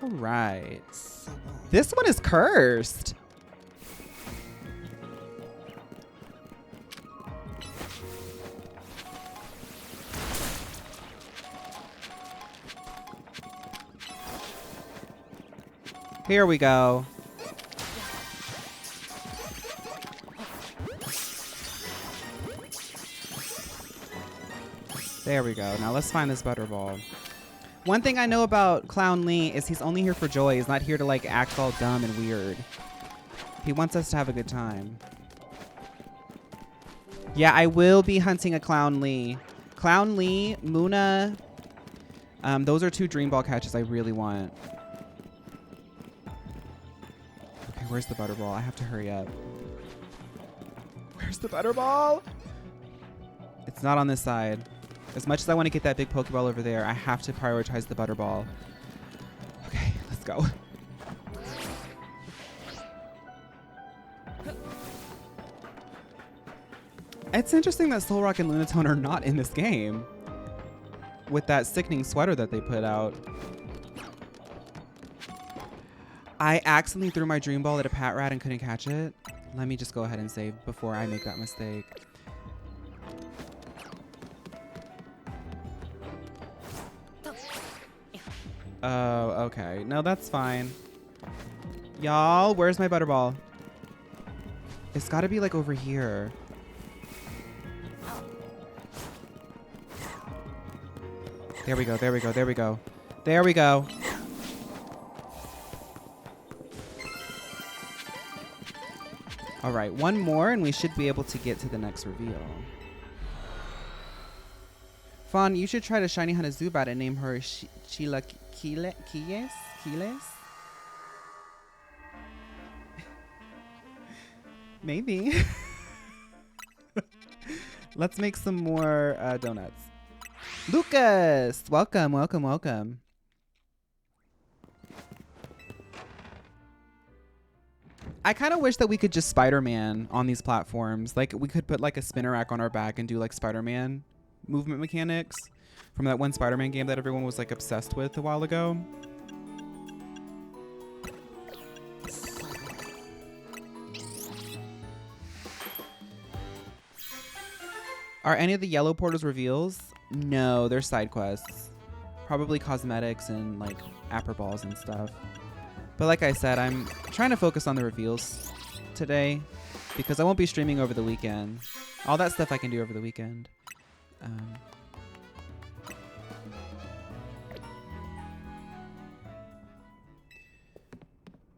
All right. This one is cursed. Here we go. There we go. Now let's find this Butterball. One thing I know about Clown Lee is he's only here for joy. He's not here to like act all dumb and weird. He wants us to have a good time. Yeah, I will be hunting a Clown Lee. Clown Lee, Muna. Those are 2 Dream Ball catches I really want. Okay, where's the Butterball? I have to hurry up. Where's the Butterball? It's not on this side. As much as I want to get that big Pokeball over there, I have to prioritize the Butterball. Okay, let's go. It's interesting that Solrock and Lunatone are not in this game with that sickening sweater that they put out. I accidentally threw my Dream Ball at a Patrat and couldn't catch it. Let me just go ahead and save before I make that mistake. Oh, okay. No, that's fine. Y'all, where's my Butterball? It's got to be like over here. There we go, there we go, there we go. There we go. All right, one more and we should be able to get to the next reveal. Phaun, you should try to shiny hunt a Zubat and name her Chilaquiles? Maybe. Let's make some more donuts. Lucas, welcome, welcome, welcome. I kind of wish that we could just Spider-Man on these platforms. Like we could put like a spinner rack on our back and do like Spider-Man movement mechanics from that one Spider-Man game that everyone was like obsessed with a while ago. Are any of the yellow portals reveals? No, they're side quests. Probably cosmetics and like Apper Balls and stuff. But like I said, I'm trying to focus on the reveals today because I won't be streaming over the weekend. All that stuff I can do over the weekend.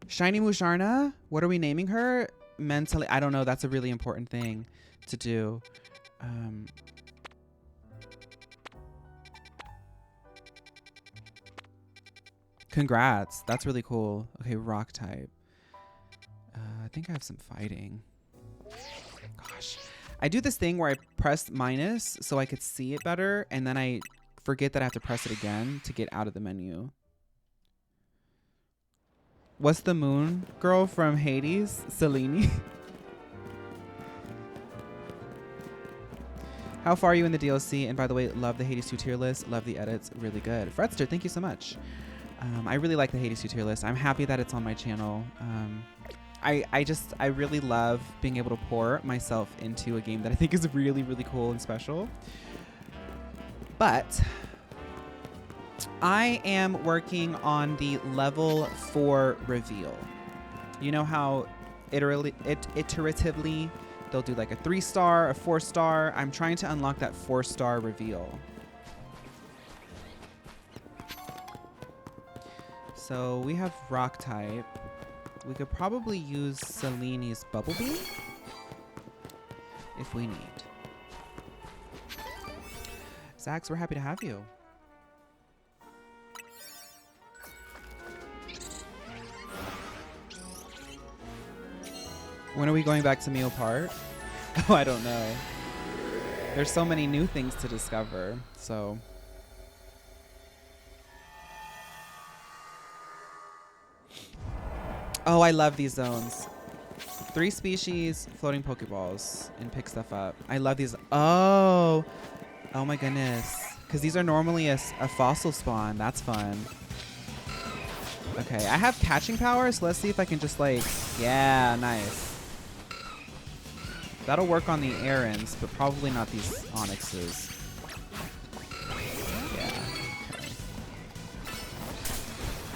Shiny Musharna? What are we naming her? Mentally, I don't know. That's a really important thing to do. Congrats. That's really cool. Okay, rock type. I think I have some fighting. Gosh. I do this thing where I press minus so I could see it better, and then I forget that I have to press it again to get out of the menu. What's the moon girl from Hades? Selene? How far are you in the DLC? And by the way, love the Hades 2 tier list. Love the edits. Really good. Fredster, thank you so much. I really like the Hades 2 tier list. I'm happy that it's on my channel. I really love being able to pour myself into a game that I think is really, really cool and special. But I am working on the level 4 reveal. You know how iteratively they'll do like a 3-star, a 4-star. I'm trying to unlock that 4-star reveal. So we have rock type. We could probably use Seleni's Bubble Beam if we need. Zax, we're happy to have you. When are we going back to Meal Park? Oh, I don't know. There's so many new things to discover, so. Oh, I love these zones. 3 species, floating Pokeballs, and pick stuff up. I love these. Oh my goodness. Because these are normally a fossil spawn. That's fun. Okay, I have catching power, so let's see if I can just like, yeah, nice. That'll work on the errands, but probably not these Onyxes. Yeah, okay.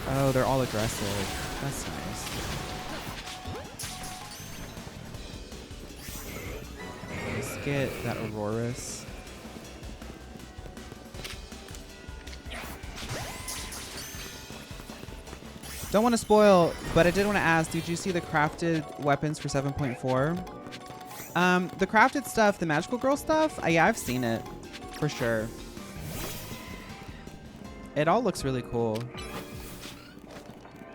Oh, they're all aggressive. That's nice. Let's get that Aurorus. Don't want to spoil, but I did want to ask, did you see the crafted weapons for 7.4? The crafted stuff, the magical girl stuff, yeah, I've seen it for sure. It all looks really cool.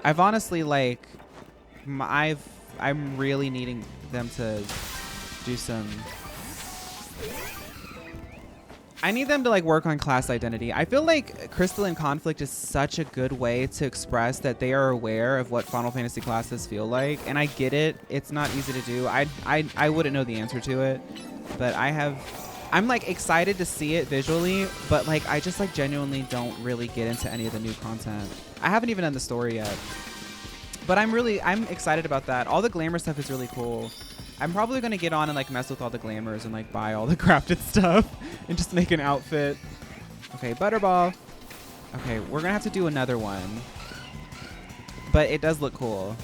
I've honestly like, I'm really needing them to do some. I need them to like work on class identity. I feel like Crystalline Conflict is such a good way to express that they are aware of what Final Fantasy classes feel like, and I get it. It's not easy to do. I wouldn't know the answer to it, but I'm like excited to see it visually, but like I just like genuinely don't really get into any of the new content. I haven't even done the story yet, but I'm excited about that. All the glamour stuff is really cool. I'm probably gonna get on and like mess with all the glamours and like buy all the crafted stuff and just make an outfit. Okay, Butterball. Okay, we're gonna have to do another one, but it does look cool.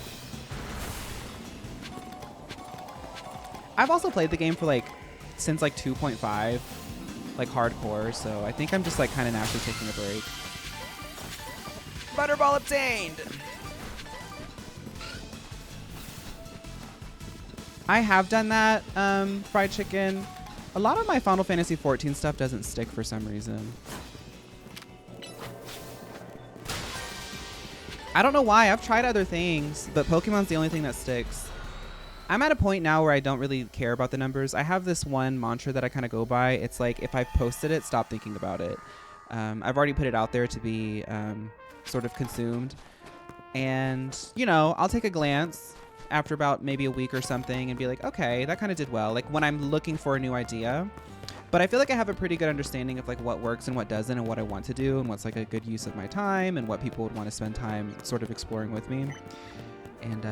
I've also played the game for like since like 2.5, like hardcore, so I think I'm just like kind of naturally taking a break. Butterball obtained. I have done that, fried chicken. A lot of my Final Fantasy XIV stuff doesn't stick for some reason. I don't know why. I've tried other things, but Pokemon's the only thing that sticks. I'm at a point now where I don't really care about the numbers. I have this one mantra that I kind of go by. It's like, if I've posted it, stop thinking about it. I've already put it out there to be sort of consumed. And, you know, I'll take a glance after about maybe a week or something and be like, okay, that kind of did well. Like when I'm looking for a new idea. But I feel like I have a pretty good understanding of like what works and what doesn't and what I want to do and what's like a good use of my time and what people would want to spend time sort of exploring with me. And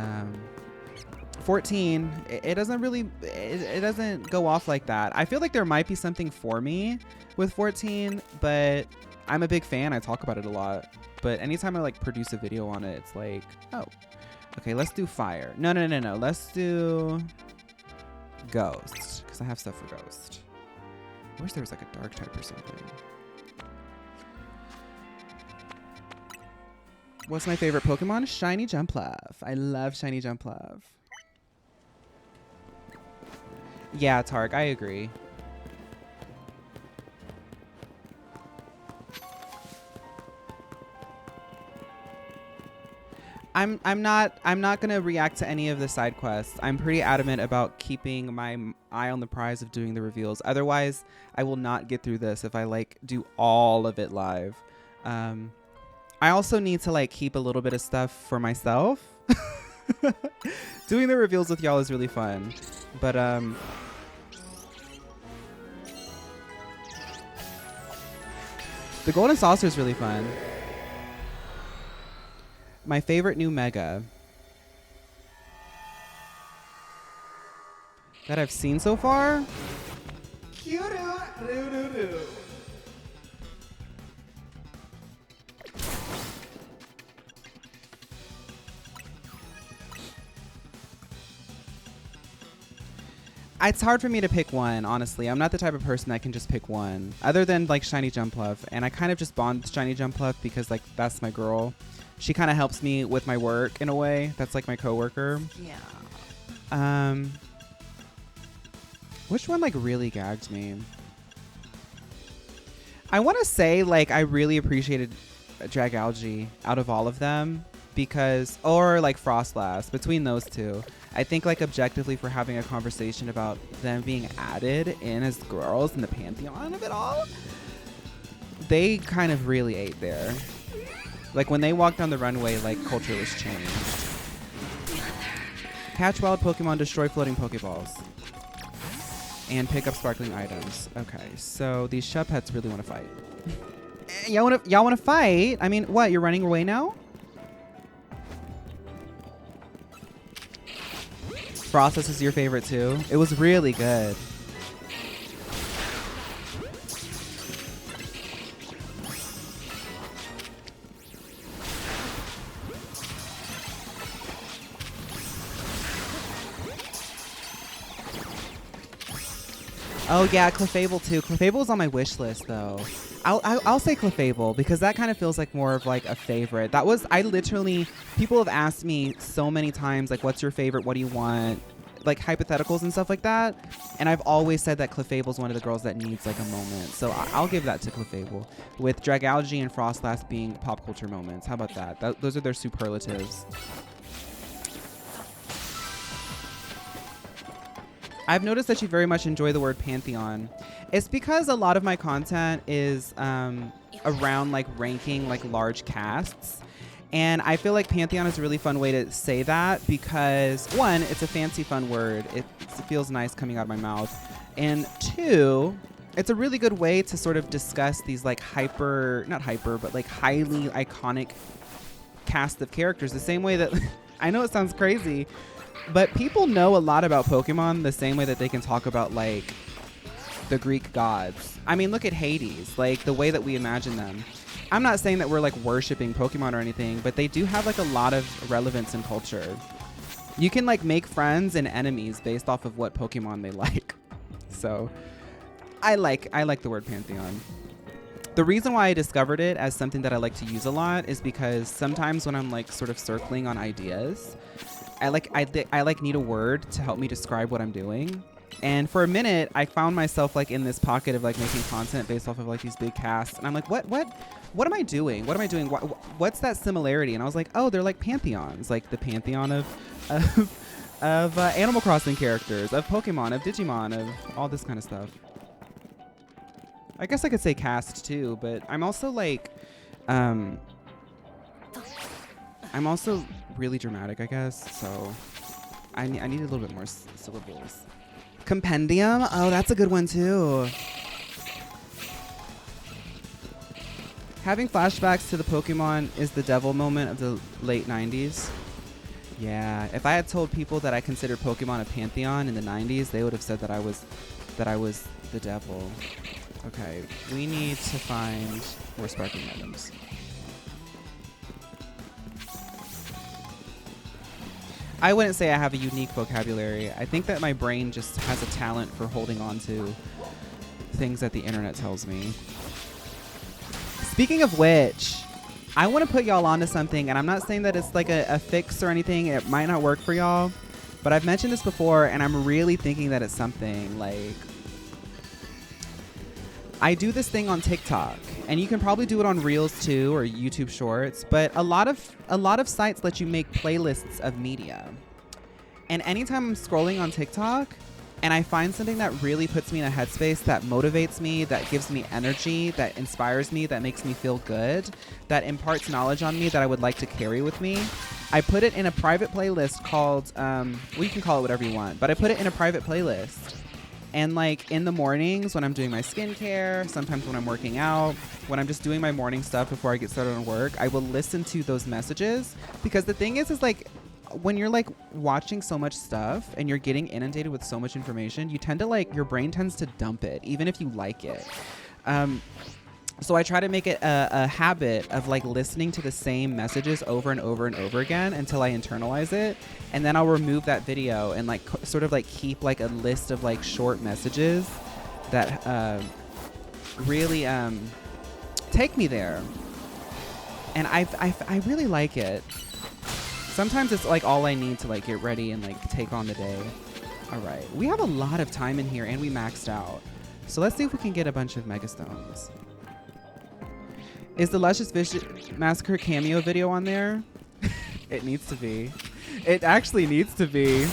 14, it doesn't really, it doesn't go off like that. I feel like there might be something for me with 14, but I'm a big fan. I talk about it a lot. But anytime I like produce a video on it, it's like, oh, okay, let's do fire. No. Let's do ghost, because I have stuff for ghost. I wish there was like a dark type or something. What's my favorite Pokemon? Shiny Jumpluff. I love Shiny Jumpluff. Yeah, Tark, I agree. I'm not gonna react to any of the side quests. I'm pretty adamant about keeping my eye on the prize of doing the reveals. Otherwise, I will not get through this if I like do all of it live. I also need to like keep a little bit of stuff for myself. Doing the reveals with y'all is really fun, but the golden saucer is really fun. My favorite new Mega. that I've seen so far. It's hard for me to pick one, honestly. I'm not the type of person that can just pick one, other than like Shiny Jumpluff. And I kind of just bond with Shiny Jumpluff because like that's my girl. She kind of helps me with my work in a way. That's like my coworker. Yeah. Which one like really gagged me? I want to say like I really appreciated Dragalge out of all of them because, or like Frostlass, between those two. I think like objectively for having a conversation about them being added in as girls in the pantheon of it all, they kind of really ate there. Like when they walked down the runway, like culture was changed. Catch wild Pokemon, destroy floating Pokeballs. And pick up sparkling items. Okay, so these Shuppets really want to fight. Y'all want to fight? I mean, what? You're running away now? Frostless is your favorite too? It was really good. Oh yeah, Clefable too. Clefable is on my wish list though. I'll say Clefable because that kind of feels like more of like a favorite. That was, I literally, people have asked me so many times like, what's your favorite? What do you want? Like hypotheticals and stuff like that. And I've always said that Clefable is one of the girls that needs like a moment. So I'll give that to Clefable, with Dragalge and Frostlass being pop culture moments. How about that? Those are their superlatives. I've noticed that you very much enjoy the word pantheon. It's because a lot of my content is around like ranking like large casts. And I feel like pantheon is a really fun way to say that because one, it's a fancy fun word. It feels nice coming out of my mouth. And two, it's a really good way to sort of discuss these like not hyper, but like highly iconic cast of characters. The same way that, I know it sounds crazy, but people know a lot about Pokemon the same way that they can talk about like the Greek gods. I mean, look at Hades, like the way that we imagine them. I'm not saying that we're like worshiping Pokemon or anything, but they do have like a lot of relevance in culture. You can like make friends and enemies based off of what Pokemon they like. So I like the word pantheon. The reason why I discovered it as something that I like to use a lot is because sometimes when I'm like sort of circling on ideas, I need a word to help me describe what I'm doing. And for a minute, I found myself like in this pocket of like making content based off of like these big casts. And I'm like, what am I doing? What am I doing? What's that similarity? And I was like, oh, they're like pantheons, like the pantheon of Animal Crossing characters, of Pokemon, of Digimon, of all this kind of stuff. I guess I could say cast too, but I'm also like, I'm also really dramatic, I guess. So I need a little bit more syllables. Compendium? Oh, that's a good one too. Having flashbacks to the Pokemon is the devil moment of the late 90s. Yeah, if I had told people that I considered Pokemon a pantheon in the 90s, they would have said that I was the devil. Okay, we need to find more sparkling items. I wouldn't say I have a unique vocabulary. I think that my brain just has a talent for holding on to things that the internet tells me. Speaking of which, I want to put y'all onto something, and I'm not saying that it's like a fix or anything. It might not work for y'all, but I've mentioned this before, and I'm really thinking that it's something like, I do this thing on TikTok, and you can probably do it on Reels too, or YouTube Shorts, but a lot of sites let you make playlists of media. And anytime I'm scrolling on TikTok and I find something that really puts me in a headspace, that motivates me, that gives me energy, that inspires me, that makes me feel good, that imparts knowledge on me that I would like to carry with me, I put it in a private playlist called, well, you can call it whatever you want, but I put it in a private playlist. And like in the mornings when I'm doing my skincare, sometimes when I'm working out, when I'm just doing my morning stuff before I get started on work, I will listen to those messages, because the thing is like when you're like watching so much stuff and you're getting inundated with so much information, you tend to like, your brain tends to dump it, even if you like it. So I try to make it a habit of like listening to the same messages over and over and over again until I internalize it. And then I'll remove that video and like sort of like keep like a list of like short messages that really take me there. And I really like it. Sometimes it's like all I need to like get ready and like take on the day. All right, we have a lot of time in here and we maxed out. So let's see if we can get a bunch of megastones. Is the Luscious Fish Massacre cameo video on there? It needs to be. It actually needs to be.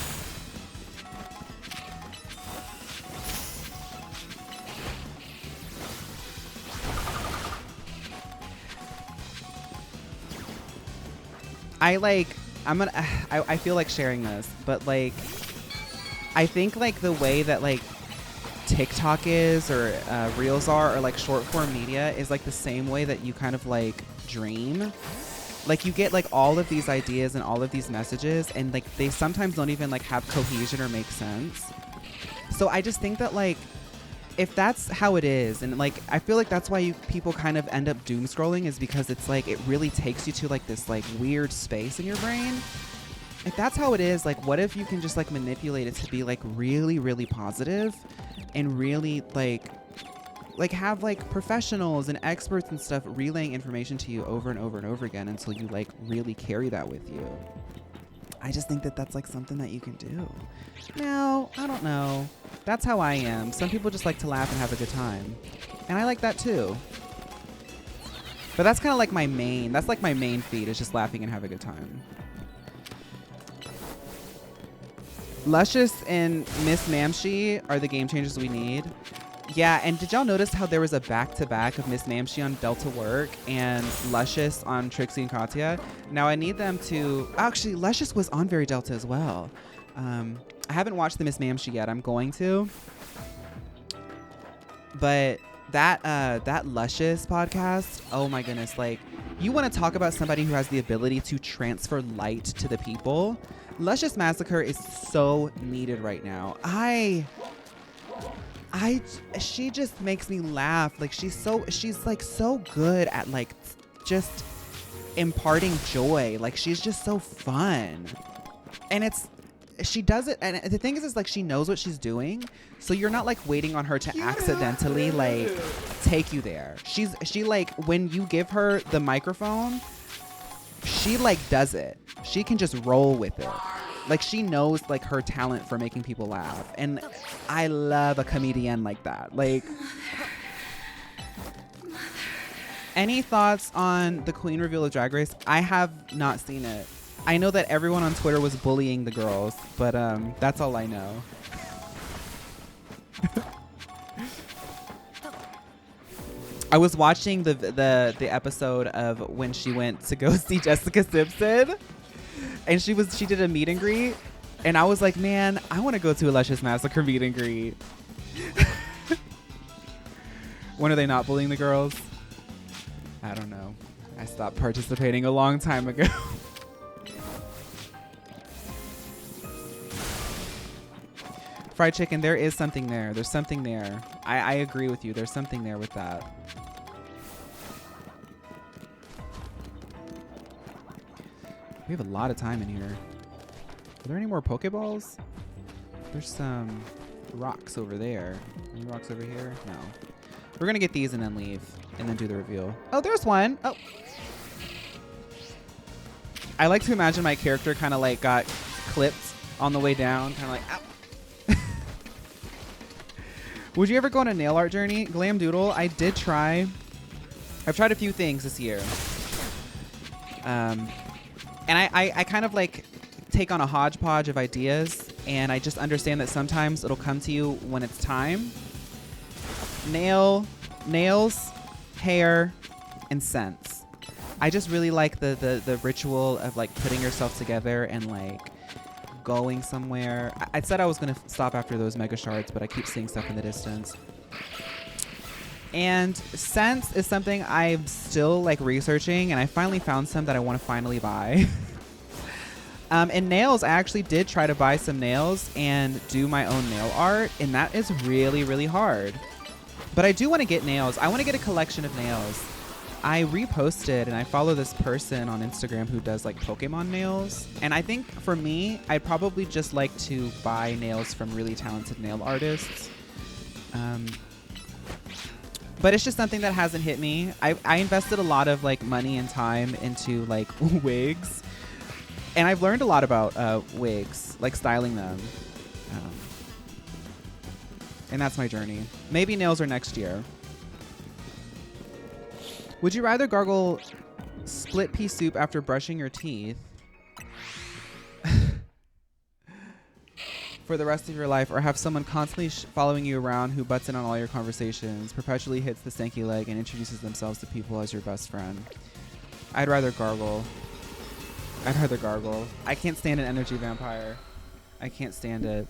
I feel like sharing this, but like, I think like the way that like TikTok is or Reels are or like short form media is like the same way that you kind of like dream. Like you get like all of these ideas and all of these messages and like they sometimes don't even like have cohesion or make sense. So I just think that like if that's how it is, and like I feel like that's why people kind of end up doom scrolling, is because it's like it really takes you to like this like weird space in your brain. If that's how it is, like what if you can just like manipulate it to be like really, really positive and really like have like professionals and experts and stuff relaying information to you over and over and over again until you like really carry that with you. I just think that that's like something that you can do. Now, I don't know. That's how I am. Some people just like to laugh and have a good time. And I like that too. But that's kind of like my main feed, is just laughing and have a good time. Luscious and Miss Mamshi are the game changers we need. Yeah, and did y'all notice how there was a back-to-back of Miss Mamshi on Delta Work and Luscious on Trixie and Katya? Now I need them to... Actually, Luscious was on Very Delta as well. I haven't watched the Miss Mamshi yet. I'm going to. But that Luscious podcast, oh my goodness. Like, you want to talk about somebody who has the ability to transfer light to the people? Luscious Massacre is so needed right now. She just makes me laugh. Like she's like so good at like just imparting joy. Like she's just so fun. And she does it, and the thing is like she knows what she's doing, so you're not like waiting on her to accidentally like take you there. She like, when you give her the microphone, she like does it. She can just roll with it. Like she knows like her talent for making people laugh, and I love a comedian like that. Like, any thoughts on the Queen reveal of Drag Race? I have not seen it. I know that everyone on Twitter was bullying the girls, but that's all I know. I was watching the episode of when she went to go see Jessica Simpson, and she did a meet and greet, and I was like, man, I want to go to a Luscious Massacre meet and greet. When are they not bullying the girls? I don't know. I stopped participating a long time ago. Fried chicken, there is something there. There's something there. I agree with you. There's something there with that. We have a lot of time in here. Are there any more Pokeballs? There's some rocks over there. Any rocks over here? No. We're going to get these and then leave. And then do the reveal. Oh, there's one. Oh. I like to imagine my character kind of like got clipped on the way down. Kind of like, ow. Would you ever go on a nail art journey? Glam Doodle, I did try. I've tried a few things this year. And I kind of like take on a hodgepodge of ideas, and I just understand that sometimes it'll come to you when it's time. Nails, hair, and scents. I just really like the ritual of like putting yourself together and like going somewhere. I said I was going to stop after those mega shards, but I keep seeing stuff in the distance. And scents is something I'm still like researching, and I finally found some that I want to finally buy. And nails, I actually did try to buy some nails and do my own nail art, and that is really, really hard. But I do want to get nails. I want to get a collection of nails. I reposted and I follow this person on Instagram who does like Pokemon nails. And I think for me, I'd probably just like to buy nails from really talented nail artists. But it's just something that hasn't hit me. I invested a lot of like money and time into like wigs. And I've learned a lot about wigs, like styling them. And that's my journey. Maybe nails are next year. Would you rather gargle split pea soup after brushing your teeth for the rest of your life, or have someone constantly following you around who butts in on all your conversations, perpetually hits the stanky leg, and introduces themselves to people as your best friend? I'd rather gargle. I'd rather gargle. I can't stand an energy vampire. I can't stand it.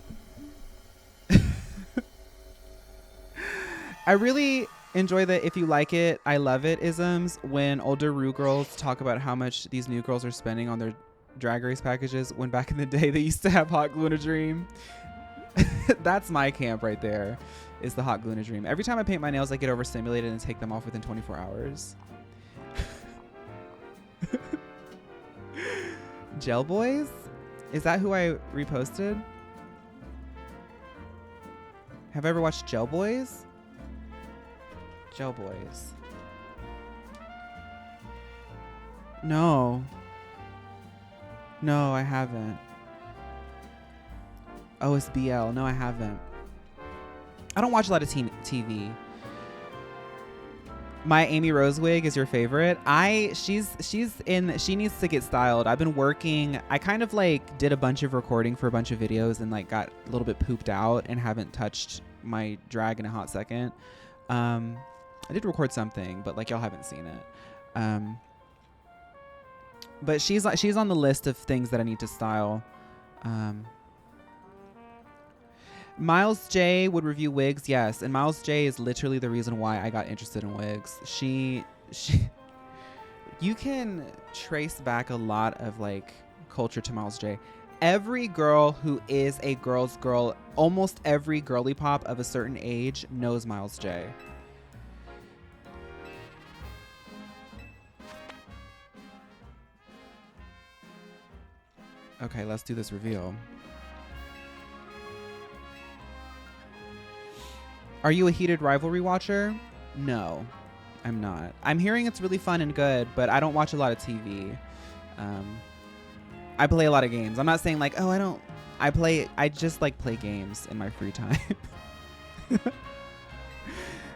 I really enjoy the "if you like it, I love it" isms when older Ru girls talk about how much these new girls are spending on their Drag Race packages, when back in the day they used to have hot glue in a dream. That's my camp right there, is the hot glue in a dream. Every time I paint my nails, I get overstimulated and take them off within 24 hours. Gel Boys? Is that who I reposted? Have I ever watched Gel Boys? Gel Boys. No. No, I haven't. Oh, it's BL. No, I haven't. I don't watch a lot of TV. My Amy Rose wig is your favorite. She needs to get styled. I've been working. I kind of like did a bunch of recording for a bunch of videos and like got a little bit pooped out and haven't touched my drag in a hot second. I did record something, but like y'all haven't seen it. But she's on the list of things that I need to style. Miles J would review wigs, yes, and Miles J is literally the reason why I got interested in wigs. You can trace back a lot of like culture to Miles J. Every girl who is a girl's girl, almost every girly pop of a certain age knows Miles J. Okay, let's do this reveal. Are you a heated rivalry watcher? No, I'm not. I'm hearing it's really fun and good, but I don't watch a lot of TV. I play a lot of games. I'm not saying like, oh, I just like play games in my free time.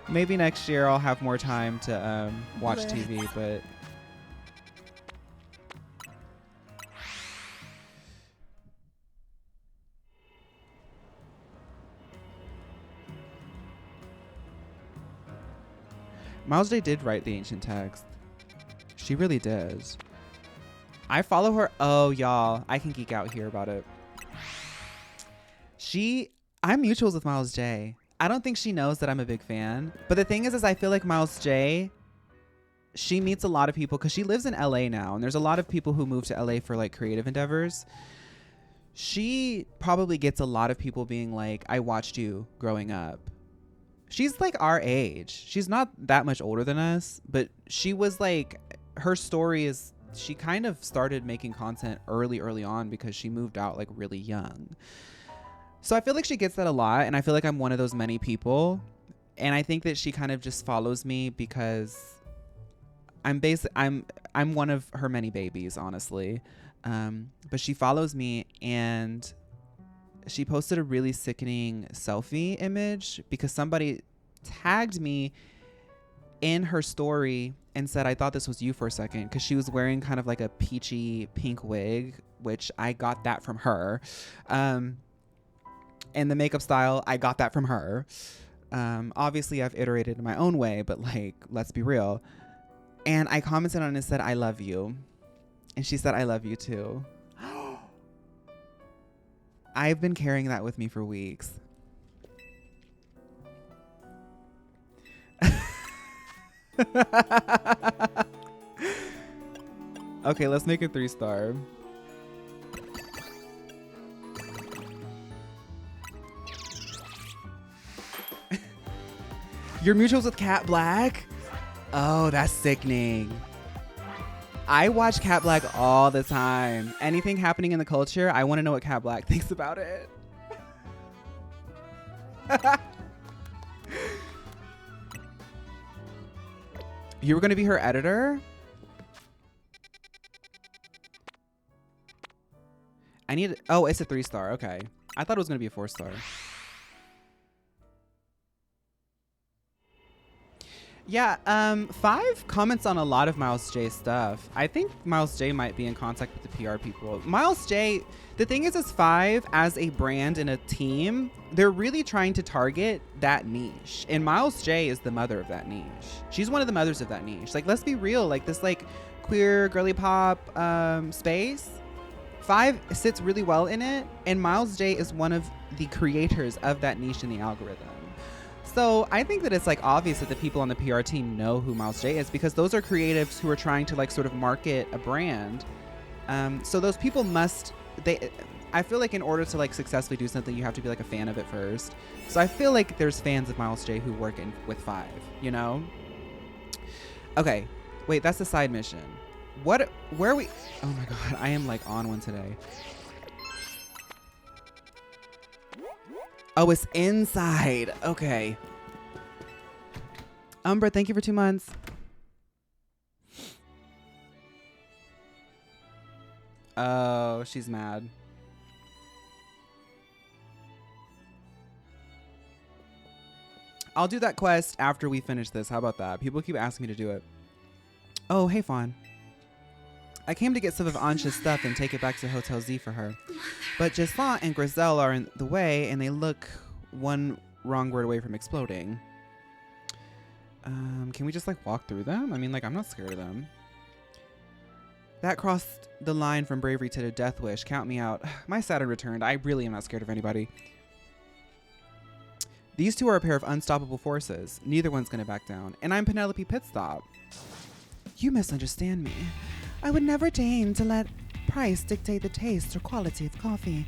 Maybe next year I'll have more time to watch TV, but Miles J did write the ancient text. She really did. I follow her. Oh, y'all. I can geek out here about it. I'm mutuals with Miles J. I don't think she knows that I'm a big fan. But the thing is I feel like Miles J, she meets a lot of people because she lives in LA now. And there's a lot of people who move to LA for like creative endeavors. She probably gets a lot of people being like, I watched you growing up. She's like our age. She's not that much older than us, but she was like, her story is, she kind of started making content early on because she moved out like really young. So I feel like she gets that a lot, and I feel like I'm one of those many people. And I think that she kind of just follows me because I'm one of her many babies, honestly. But she follows me, and she posted a really sickening selfie image because somebody tagged me in her story and said, I thought this was you for a second, because she was wearing kind of like a peachy pink wig, which I got that from her. And the makeup style, I got that from her. Obviously I've iterated in my own way, but like, let's be real. And I commented on it and said, I love you. And she said, I love you too. I've been carrying that with me for weeks. Okay, let's make it 3-star. Your mutuals with Cat Black? Oh, that's sickening. I watch Cat Black all the time. Anything happening in the culture, I want to know what Cat Black thinks about it. You were going to be her editor? I need... Oh, it's a 3-star. Okay. I thought it was going to be a 4-star. Yeah, 5 comments on a lot of Miles J stuff. I think Miles J might be in contact with the PR people. Miles J, the thing is 5 as a brand and a team, they're really trying to target that niche. And Miles J is the mother of that niche. She's one of the mothers of that niche. Like, let's be real, like this like queer girly pop space. 5 sits really well in it, and Miles J is one of the creators of that niche in the algorithm. So I think that it's like obvious that the people on the PR team know who Miles J is, because those are creatives who are trying to like sort of market a brand. So those people I feel like in order to like successfully do something, you have to be like a fan of it first. So I feel like there's fans of Miles J who work with 5, you know? Okay, wait, that's the side mission. Where are we? Oh my God, I am like on one today. Oh, it's inside. Okay. Umbra, thank you for 2 months. Oh, she's mad. I'll do that quest after we finish this. How about that? People keep asking me to do it. Oh, hey, Phaun. I came to get some of Ansha's stuff and take it back to Hotel Z for her. But Gislant and Grizel are in the way, and they look one wrong word away from exploding. Can we just like walk through them? I mean, like, I'm not scared of them. That crossed the line from bravery to death wish. Count me out. My Saturn returned. I really am not scared of anybody. These two are a pair of unstoppable forces. Neither one's gonna back down. And I'm Penelope Pitstop. You misunderstand me. I would never deign to let price dictate the taste or quality of coffee.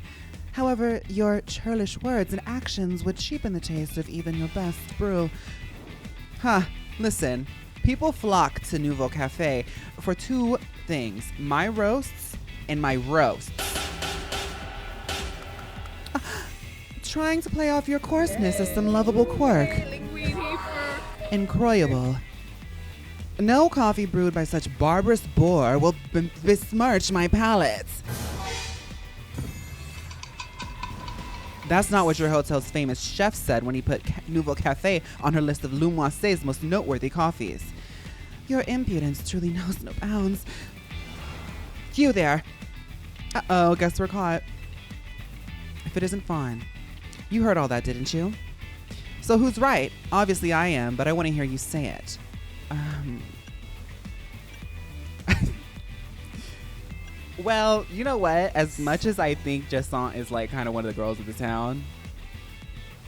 However, your churlish words and actions would cheapen the taste of even your best brew. Listen, people flock to Nouveau Cafe for 2 things. My roasts and my roasts. Trying to play off your coarseness as some lovable quirk. Incroyable. No coffee brewed by such barbarous boor will besmirch my palate. That's not what your hotel's famous chef said when he put Nouveau Cafe on her list of Lumoise's most noteworthy coffees. Your impudence truly knows no bounds. You there. Uh-oh, guess we're caught. If it isn't Phaun. You heard all that, didn't you? So who's right? Obviously I am, but I want to hear you say it. Well, you know what? As much as I think Gisant is like kind of one of the girls of the town,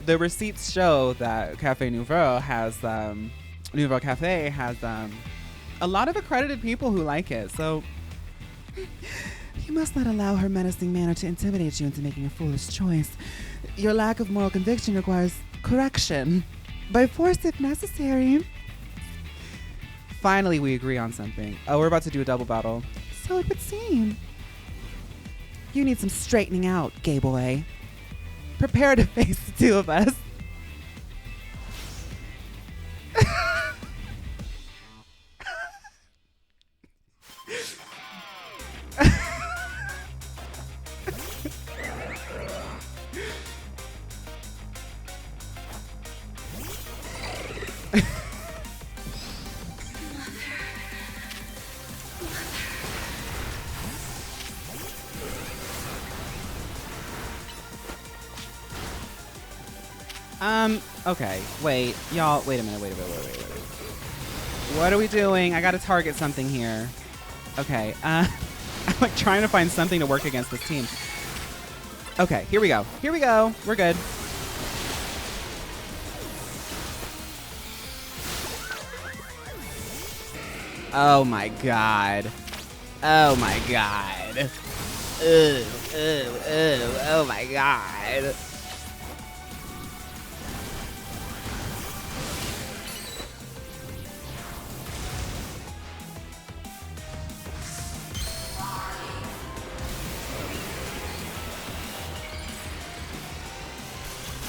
the receipts show that Cafe Nouveau Cafe has a lot of accredited people who like it. So you must not allow her menacing manner to intimidate you into making a foolish choice. Your lack of moral conviction requires correction by force if necessary. Finally, we agree on something. Oh, we're about to do a double battle. So it would seem. You need some straightening out, gay boy. Prepare to face the 2 of us. Okay, wait, y'all, wait a minute, wait. What are we doing? I gotta target something here. Okay, I'm like trying to find something to work against this team. Okay, here we go. We're good. Oh my God. Oh my God. Oh my God.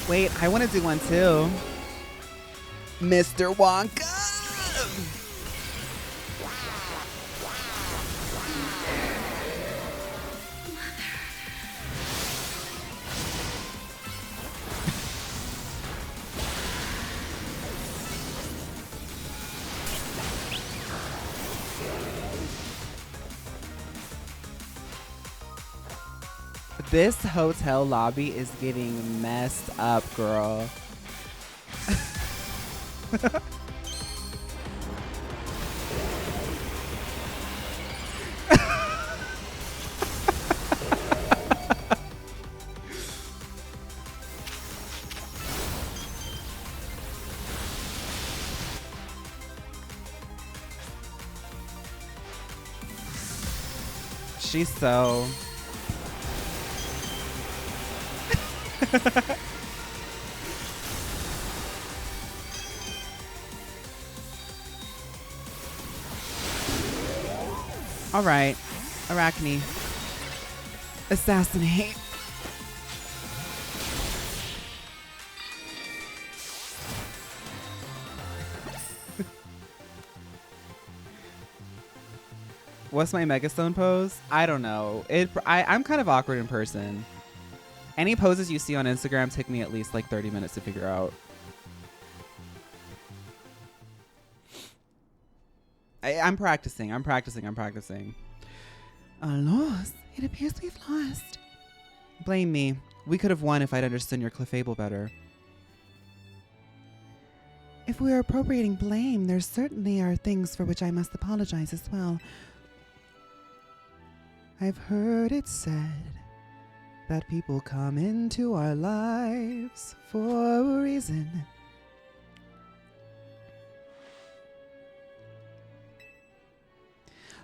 Wait, I want to do one too. Mr. Wonka. This hotel lobby is getting messed up, girl. She's so... All right, Arachne. Assassinate. What's my Megastone pose? I don't know. I'm kind of awkward in person. Any poses you see on Instagram take me at least like 30 minutes to figure out. I'm practicing. Alos, it appears we've lost. Blame me. We could have won if I'd understood your clefable better. If we are appropriating blame, there certainly are things for which I must apologize as well. I've heard it said that people come into our lives for a reason.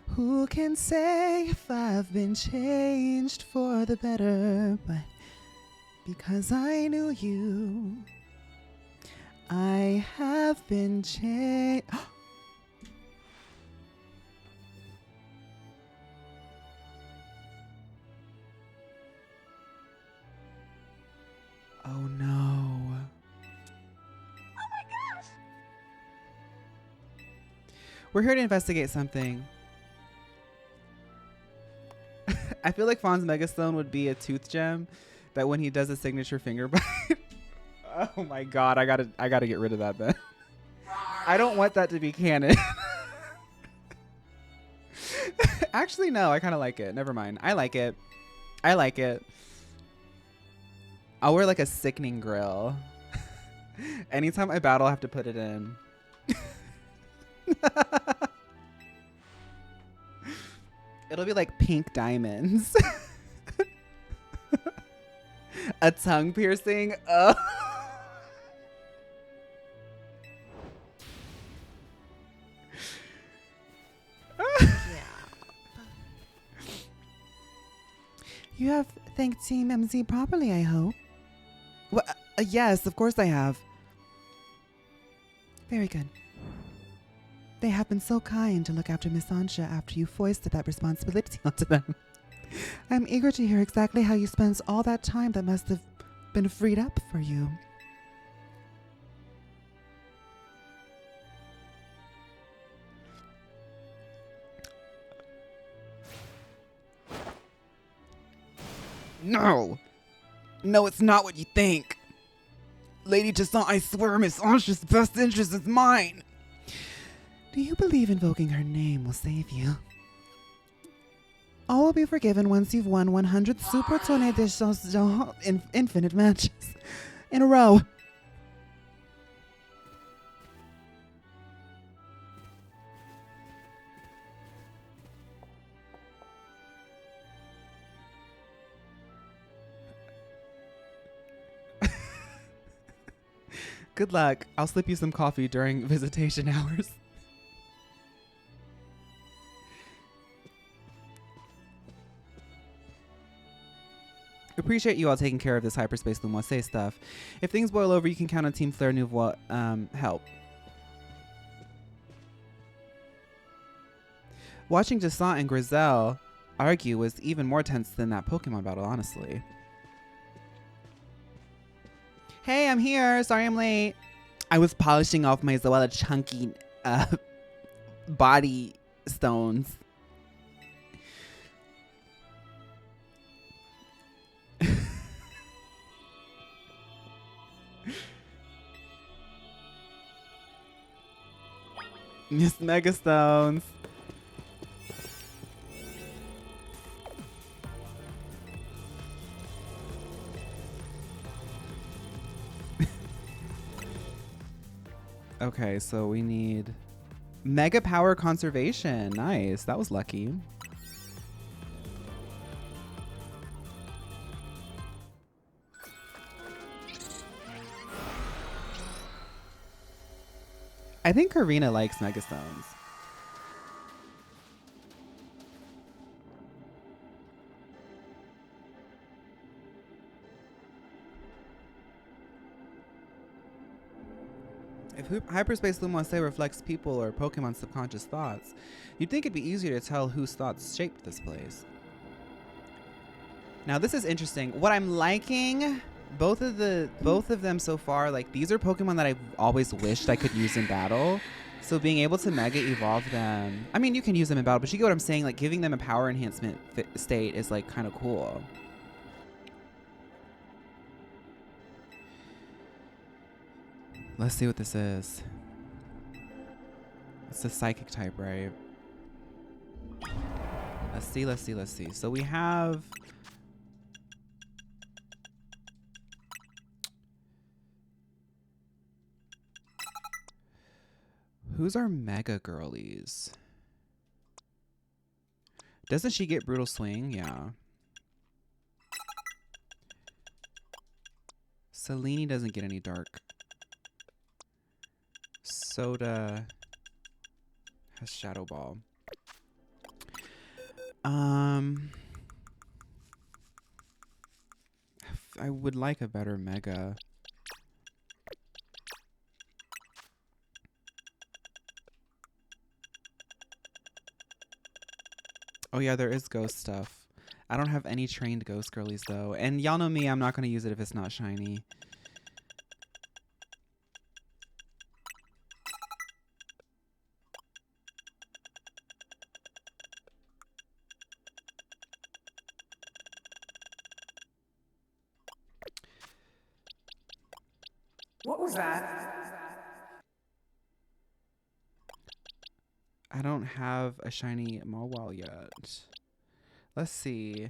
Who can say if I've been changed for the better? But because I knew you, I have been changed. Oh no. Oh my gosh. We're here to investigate something. I feel like Phaun's Megastone would be a tooth gem that when he does a signature finger bite. Oh my god, I gotta get rid of that then. I don't want that to be canon. Actually, no, I kind of like it. Never mind. I like it. I'll wear like a sickening grill. Anytime I battle, I have to put it in. It'll be like pink diamonds. A tongue piercing. Oh. You have thanked Team MZ properly, I hope. Well, yes, of course I have. Very good. They have been so kind to look after Miss Ansha after you foisted that responsibility onto them. I'm eager to hear exactly how you spent all that time that must have been freed up for you. No! No, it's not what you think. Lady Toussaint, I swear Miss Ansha's best interest is mine. Do you believe invoking her name will save you? All will be forgiven once you've won 100 Super Tournée des Champions in infinite matches in a row. Good luck. I'll slip you some coffee during visitation hours. Appreciate you all taking care of this Hyperspace Lumoise stuff. If things boil over, you can count on Team Fleur Nouveau help. Watching Toussaint and Griselle argue was even more tense than that Pokemon battle, honestly. Hey, I'm here. Sorry I'm late. I was polishing off my Zoella chunky body stones. Miss Mega Stones. Okay, so we need Mega Power Conservation. Nice. That was lucky. I think Karina likes Mega Stones. If Hyperspace Lumose reflects people or Pokemon's subconscious thoughts, you'd think it'd be easier to tell whose thoughts shaped this place. Now this is interesting. What I'm liking, both of them so far, like these are Pokemon that I've always wished I could use in battle. So being able to Mega Evolve them, I mean you can use them in battle, but you get what I'm saying. Like giving them a power enhancement state is like kind of cool. Let's see what this is. It's a psychic type, right? Let's see. So we have... Who's our Mega Girlies? Doesn't she get Brutal Swing? Yeah. Selene doesn't get any dark. Soda has Shadow Ball. I would like a better Mega. Oh yeah, there is ghost stuff. I don't have any trained ghost girlies though. And y'all know me, I'm not going to use it if it's not shiny. What was that? I don't have a shiny Mawile yet. Let's see.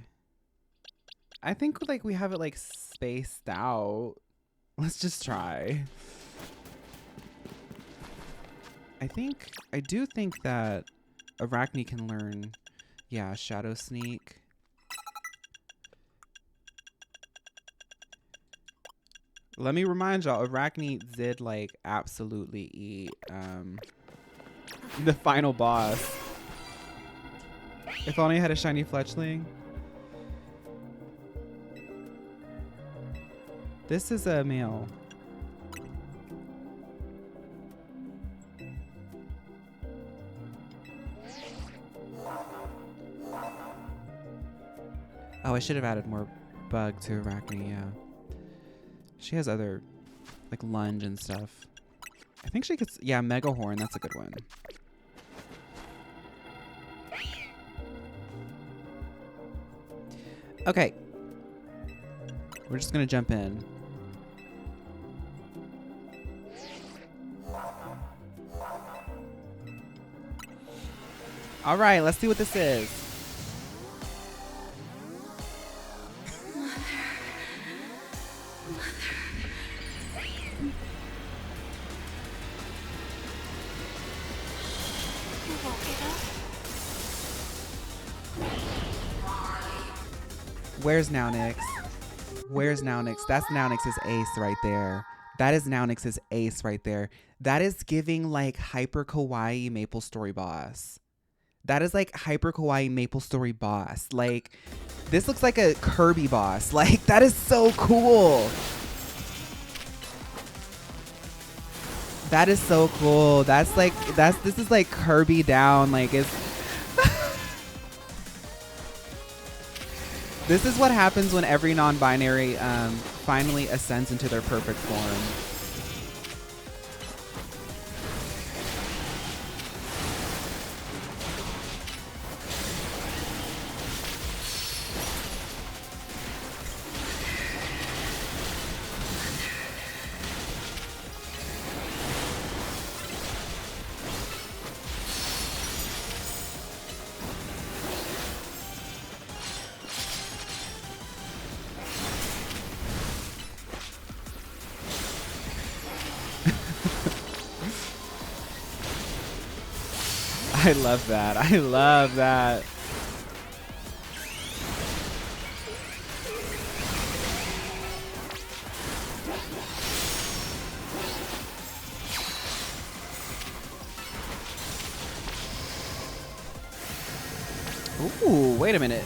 I think like we have it like spaced out. Let's just try. I do think that Arachne can learn, yeah, Shadow Sneak. Let me remind y'all, Arachne did like absolutely eat the final boss. If only I had a shiny Fletchling. This is a male. Oh, I should have added more bug to Arachne, yeah. She has other, like, lunge and stuff. I think she gets, yeah, Mega Horn. That's a good one. Okay. We're just going to jump in. All right, let's see what this is. Where's Nownix? Where's Nownix? That's Nownix's ace right there. That is Nownix's ace right there. That is giving like hyper kawaii Maple Story boss. That is like hyper kawaii Maple Story boss. Like this looks like a Kirby boss. Like that is so cool. That is so cool. This is like Kirby down. Like it's This is what happens when every non-binary finally ascends into their perfect form. I love that. I love that. Ooh, wait a minute.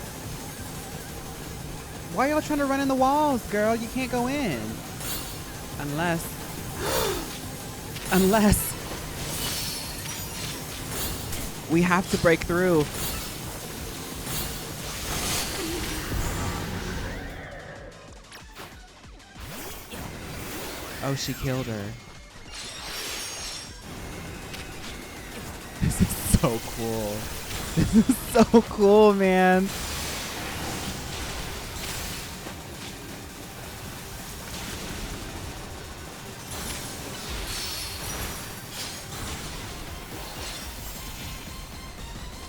Why are y'all trying to run in the walls, girl? You can't go in. Unless... Unless... we have to break through. Oh, she killed her. This is so cool. This is so cool, man.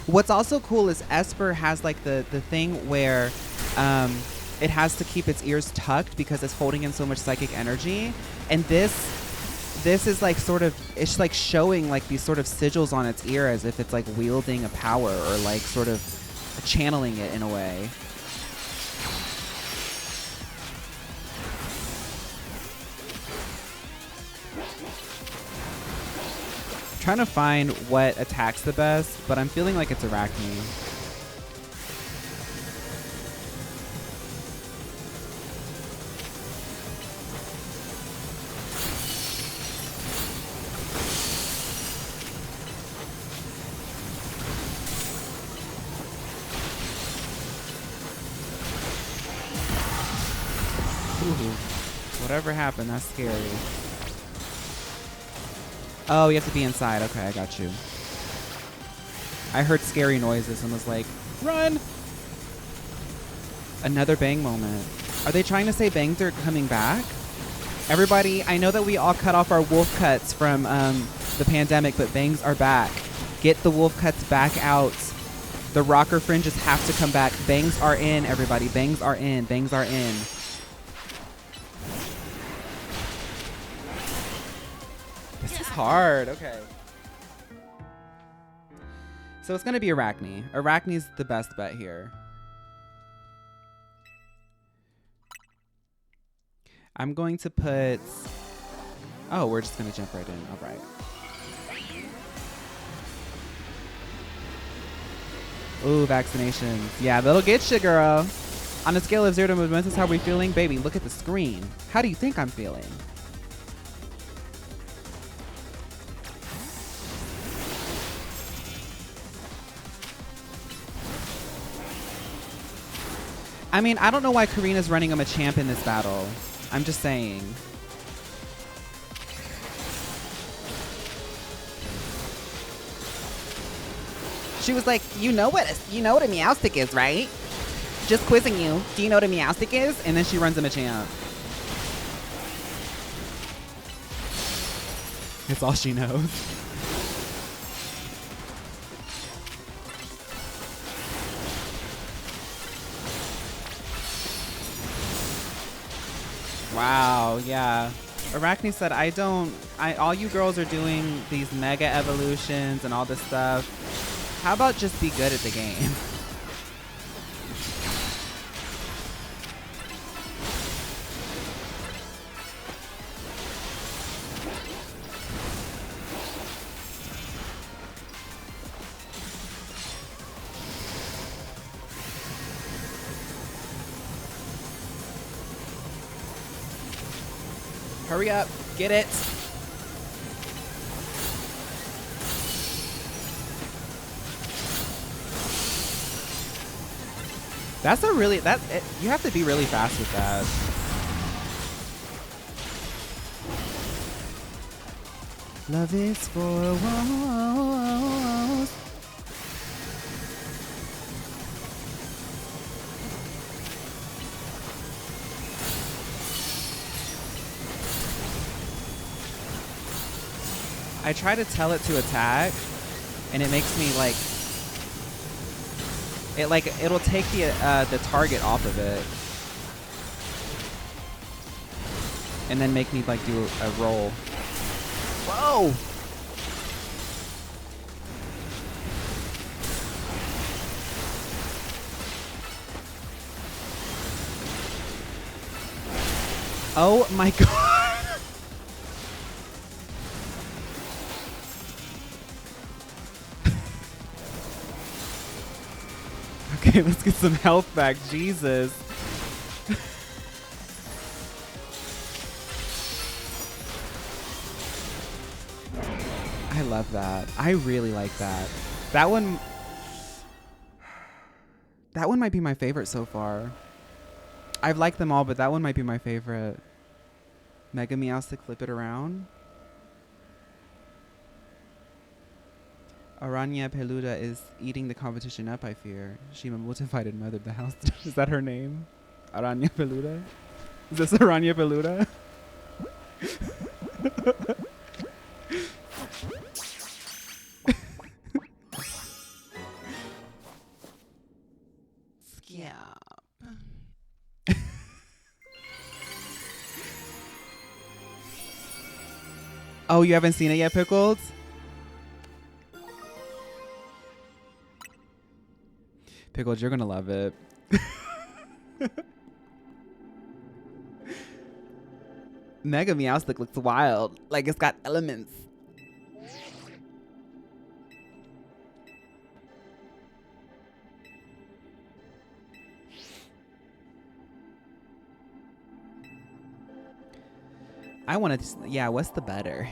What's also cool is Esper has like the thing where it has to keep its ears tucked because it's holding in so much psychic energy. And this is like sort of, it's like showing like these sort of sigils on its ear as if it's like wielding a power or like sort of channeling it in a way. Trying to find what attacks the best, but I'm feeling like it's Arachne. Ooh, whatever happened, that's scary. Oh, you have to be inside. Okay, I got you. I heard scary noises and was like, run! Another bang moment. Are they trying to say bangs are coming back? Everybody, I know that we all cut off our wolf cuts from the pandemic, but bangs are back. Get the wolf cuts back out. The rocker fringes have to come back. Bangs are in, everybody. Bangs are in. Bangs are in. This is hard. Okay. So it's going to be Arachne. Arachne's the best bet here. I'm going to put... Oh, we're just going to jump right in. All right. Ooh, vaccinations. Yeah, that'll get you, girl. On a scale of 0 to momentous, how are we feeling? Baby, look at the screen. How do you think I'm feeling? I mean, I don't know why Karina's running a Machamp in this battle. I'm just saying. She was like, you know what a Meowstic is, right? Just quizzing you. Do you know what a Meowstic is? And then she runs a Machamp. It's all she knows. Wow, yeah. Arachne said, all you girls are doing these mega evolutions and all this stuff. How about just be good at the game? Hurry up, get it. That's a really, you have to be really fast with that. Love is for walls. I try to tell it to attack, and it makes me like, it'll take the target off of it, and then make me like do a roll. Whoa! Oh my god! Okay, let's get some health back. Jesus. I love that. I really like that. That one might be my favorite so far. I've liked them all, but that one might be my favorite. Mega Meows to clip it around. Aranya Peluda is eating the competition up, I fear. She motivated and mothered the house. Is that her name? Aranya Peluda? Is this Aranya Peluda? Oh, you haven't seen it yet, Pickles? Pickles, you're gonna love it. Mega Meowstic looks wild. Like it's got elements. I want to, yeah, what's the butter?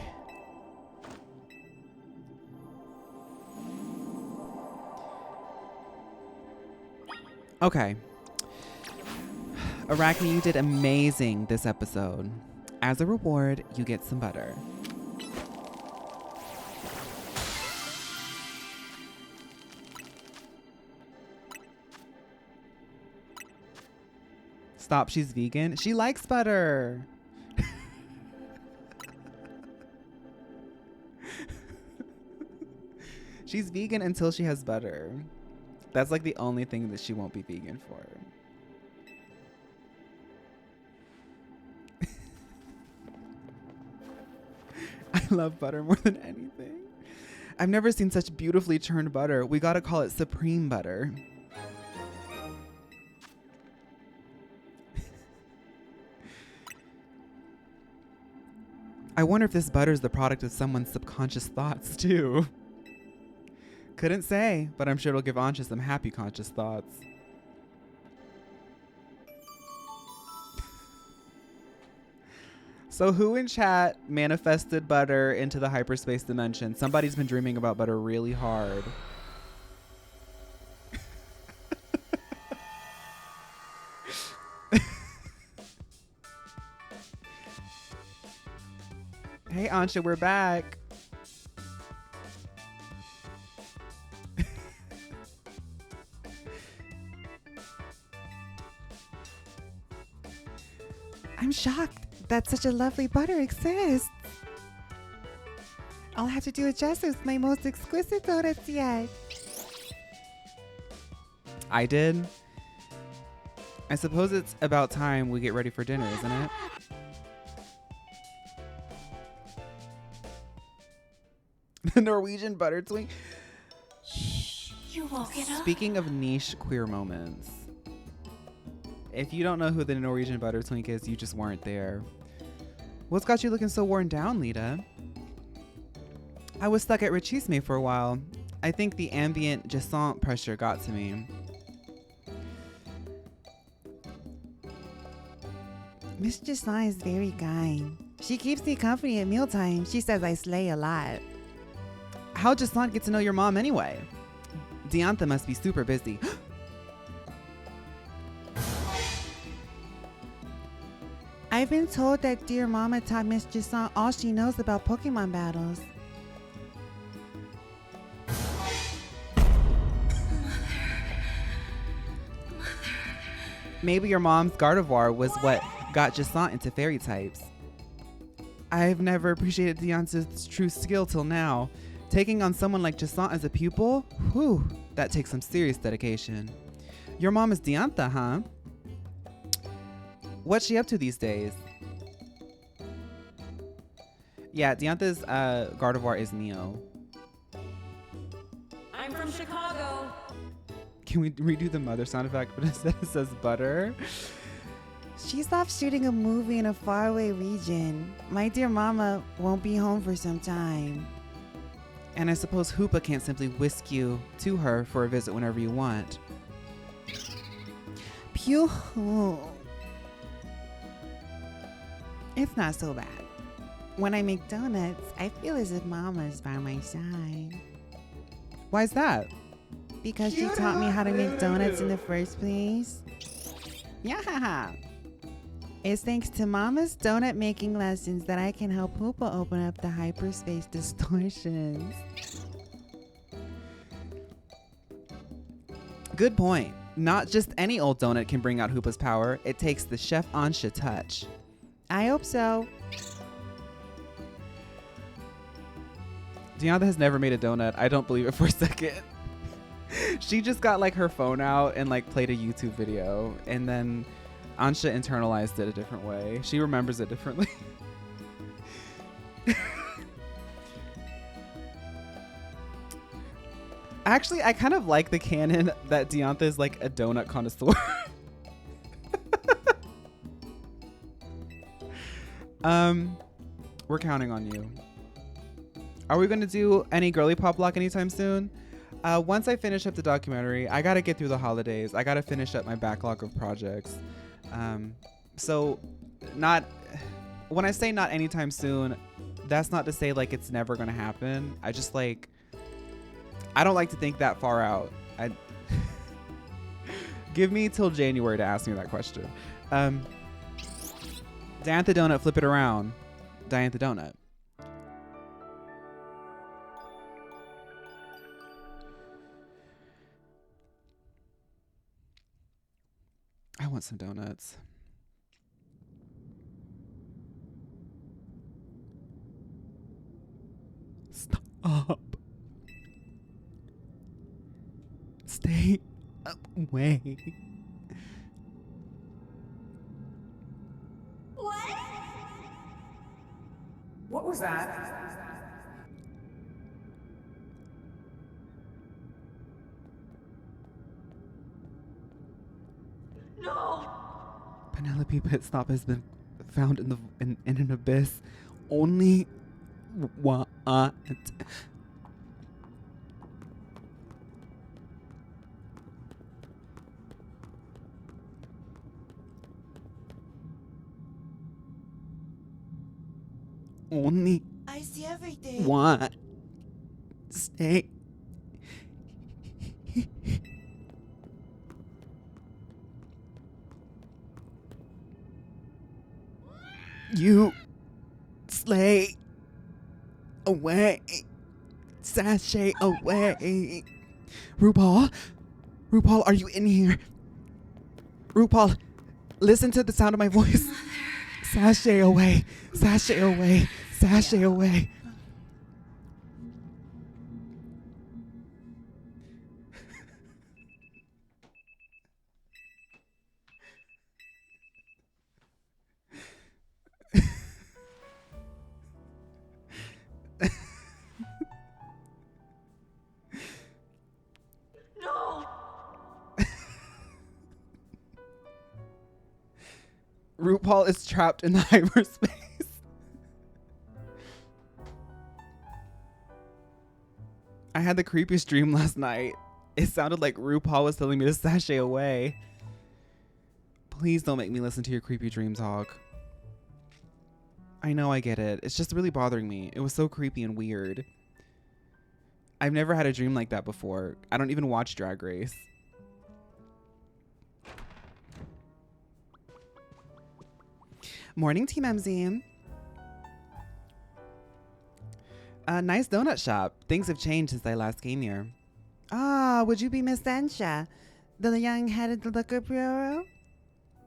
Okay. Arachne, you did amazing this episode. As a reward, you get some butter. Stop, she's vegan. She likes butter. She's vegan until she has butter. That's like the only thing that she won't be vegan for. I love butter more than anything. I've never seen such beautifully churned butter. We gotta call it supreme butter. I wonder if this butter is the product of someone's subconscious thoughts too. Couldn't say, but I'm sure it'll give Ansha some happy conscious thoughts. So who in chat manifested butter into the hyperspace dimension? Somebody's been dreaming about butter really hard. Hey Ansha, we're back. I'm shocked that such a lovely butter exists. I'll have to do it justice with my most exquisite donuts yet. I did. I suppose it's about time we get ready for dinner, isn't it? The Norwegian butter twink. Shh, you woke it up. Speaking of niche queer moments. If you don't know who the Norwegian butter twink is, you just weren't there. What's got you looking so worn down, Lita? I was stuck at Richisme for a while. I think the ambient Jason pressure got to me. Miss Jason is very kind. She keeps me company at mealtime. She says I slay a lot. How'd Jason get to know your mom anyway? Diantha must be super busy. I've been told that dear mama taught Miss Jason all she knows about Pokemon battles. Maybe your mom's Gardevoir was what got Jason into fairy types. I've never appreciated Diance's true skill till now. Taking on someone like Jason as a pupil, whew, that takes some serious dedication. Your mom is Diantha, huh? What's she up to these days? Yeah, Diantha's Gardevoir is Neo. I'm from Chicago. Can we redo the mother sound effect, but instead it says butter? She's off shooting a movie in a faraway region. My dear mama won't be home for some time. And I suppose Hoopa can't simply whisk you to her for a visit whenever you want. Pew. It's not so bad. When I make donuts, I feel as if mama's by my side. Why's that? Because she taught me how to make donuts in the first place. Yeah. It's thanks to mama's donut making lessons that I can help Hoopa open up the hyperspace distortions. Good point. Not just any old donut can bring out Hoopa's power. It takes the Chef Ansha touch. I hope so. Diantha has never made a donut. I don't believe it for a second. She just got like her phone out and like played a YouTube video, and then Ansha internalized it a different way. She remembers it differently. Actually, I kind of like the canon that Diantha is like a donut connoisseur. We're counting on you. Are we going to do any girly pop block anytime soon? Once I finish up the documentary, I got to get through the holidays. I got to finish up my backlog of projects. So not, when I say not anytime soon, that's not to say like it's never going to happen. I just like, I don't like to think that far out. Give me till January to ask me that question. Diantha Donut, flip it around. Diantha Donut. I want some donuts. Stop. Stay away. What was that? No! Penelope Pitstop has been found in an abyss. Only what? Only I see everything. one. Stay. You slay away. Sashay away. RuPaul? RuPaul, are you in here? RuPaul, listen to the sound of my voice. Sashay away. Sashay away. Sashay away. No! RuPaul is trapped in the hyperspace. I had the creepiest dream last night. It sounded like RuPaul was telling me to sashay away. Please don't make me listen to your creepy dreams, Hog. I know, I get it. It's just really bothering me. It was so creepy and weird. I've never had a dream like that before. I don't even watch Drag Race. Morning, Team MZ. Nice donut shop. Things have changed since I last came here. Ah, would you be Miss Ansha, the young head of the liquor bureau?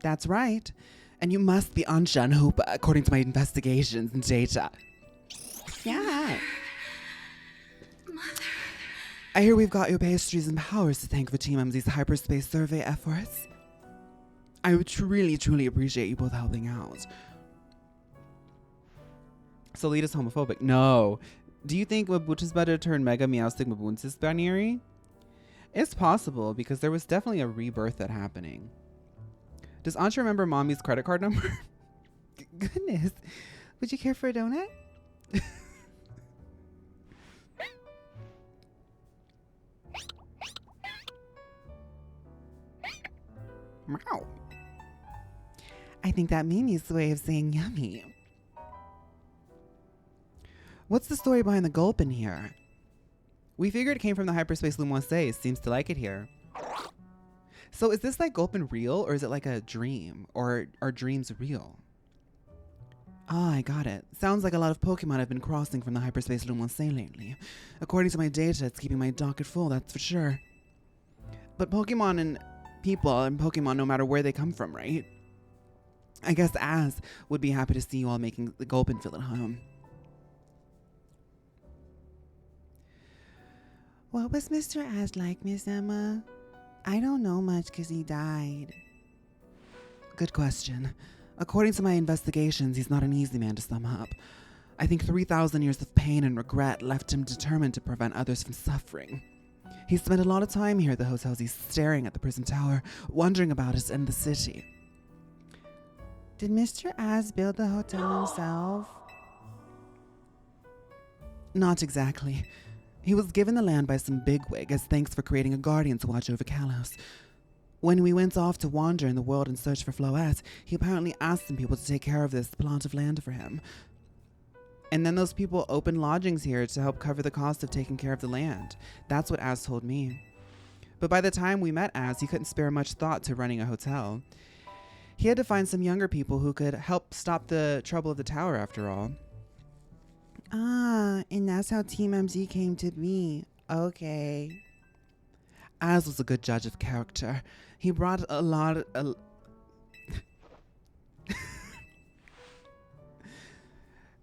That's right. And you must be Ansha and Hoopa, according to my investigations and data. Yeah. I hear we've got your pastries and powers to thank for Team MZ's Hyperspace survey efforts. I would truly, truly appreciate you both helping out. Solita's homophobic. No. Do you think Mabucha's about to turn Mega Meowstic Mabunsis binary? It's possible, because there was definitely a rebirth that happening. Does Ansha remember Mommy's credit card number? Goodness. Would you care for a donut? Meow. I think that Mimi's way of saying yummy. What's the story behind the gulp in here? We figured it came from the Hyperspace Lumoise. Seems to like it here. So is this like Gulpin real, or is it like a dream? Or are dreams real? Ah, I got it. Sounds like a lot of Pokemon have been crossing from the Hyperspace Lumoise lately. According to my data, it's keeping my docket full, that's for sure. But Pokemon and people and Pokemon no matter where they come from, right? I guess Az would be happy to see you all making the Gulpin feel at home. What was Mr. Az like, Miss Emma? I don't know much because he died. Good question. According to my investigations, he's not an easy man to sum up. I think 3,000 years of pain and regret left him determined to prevent others from suffering. He spent a lot of time here at the Hotel Z staring at the prison tower, wondering about it and the city. Did Mr. Az build the hotel himself? Not exactly. He was given the land by some bigwig as thanks for creating a guardian to watch over Kalos. When we went off to wander in the world and search for Floette, he apparently asked some people to take care of this plot of land for him. And then those people opened lodgings here to help cover the cost of taking care of the land. That's what Az told me. But by the time we met Az, he couldn't spare much thought to running a hotel. He had to find some younger people who could help stop the trouble of the tower, after all. Ah, and that's how Team MZ came to be. Okay. Az was a good judge of character. He brought a lot of...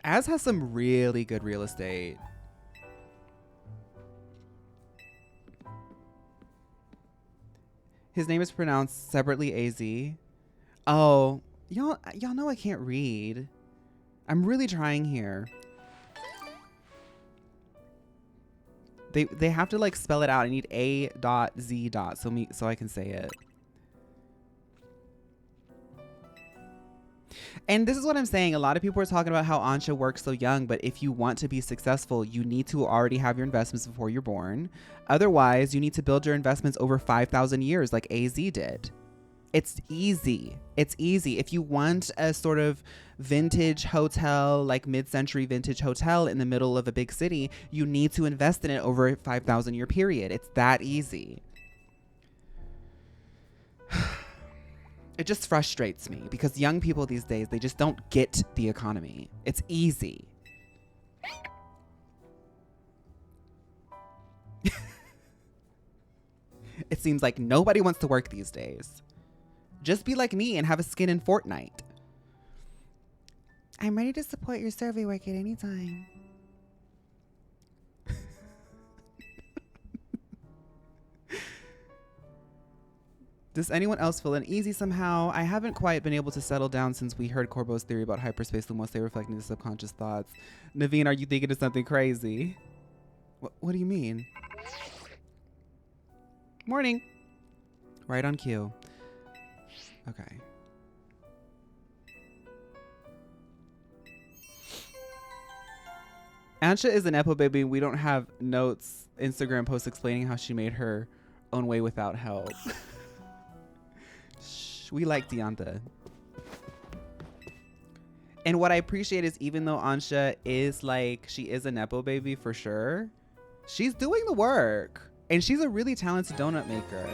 Az has some really good real estate. His name is pronounced separately AZ. Oh, y'all know I can't read. I'm really trying here. They have to like spell it out. I need A.Z. so I can say it. And this is what I'm saying. A lot of people are talking about how Ansha works so young, but if you want to be successful, you need to already have your investments before you're born. Otherwise, you need to build your investments over 5,000 years like AZ did. It's easy. It's easy. If you want a sort of vintage hotel, like mid-century vintage hotel in the middle of a big city, you need to invest in it over a 5,000 year period. It's that easy. It just frustrates me because young people these days, they just don't get the economy. It's easy. It seems like nobody wants to work these days. Just be like me and have a skin in Fortnite. I'm ready to support your survey work at any time. Does anyone else feel uneasy somehow? I haven't quite been able to settle down since we heard Corvo's theory about hyperspace and mostly reflecting the subconscious thoughts. Naveen, are you thinking of something crazy? What do you mean? Morning. Right on cue. Okay. Ansha is an Epo baby. We don't have notes, Instagram posts explaining how she made her own way without help. Shh, we like Deonta. And what I appreciate is even though Ansha is like, she is a Nepo baby for sure, she's doing the work. And she's a really talented donut maker.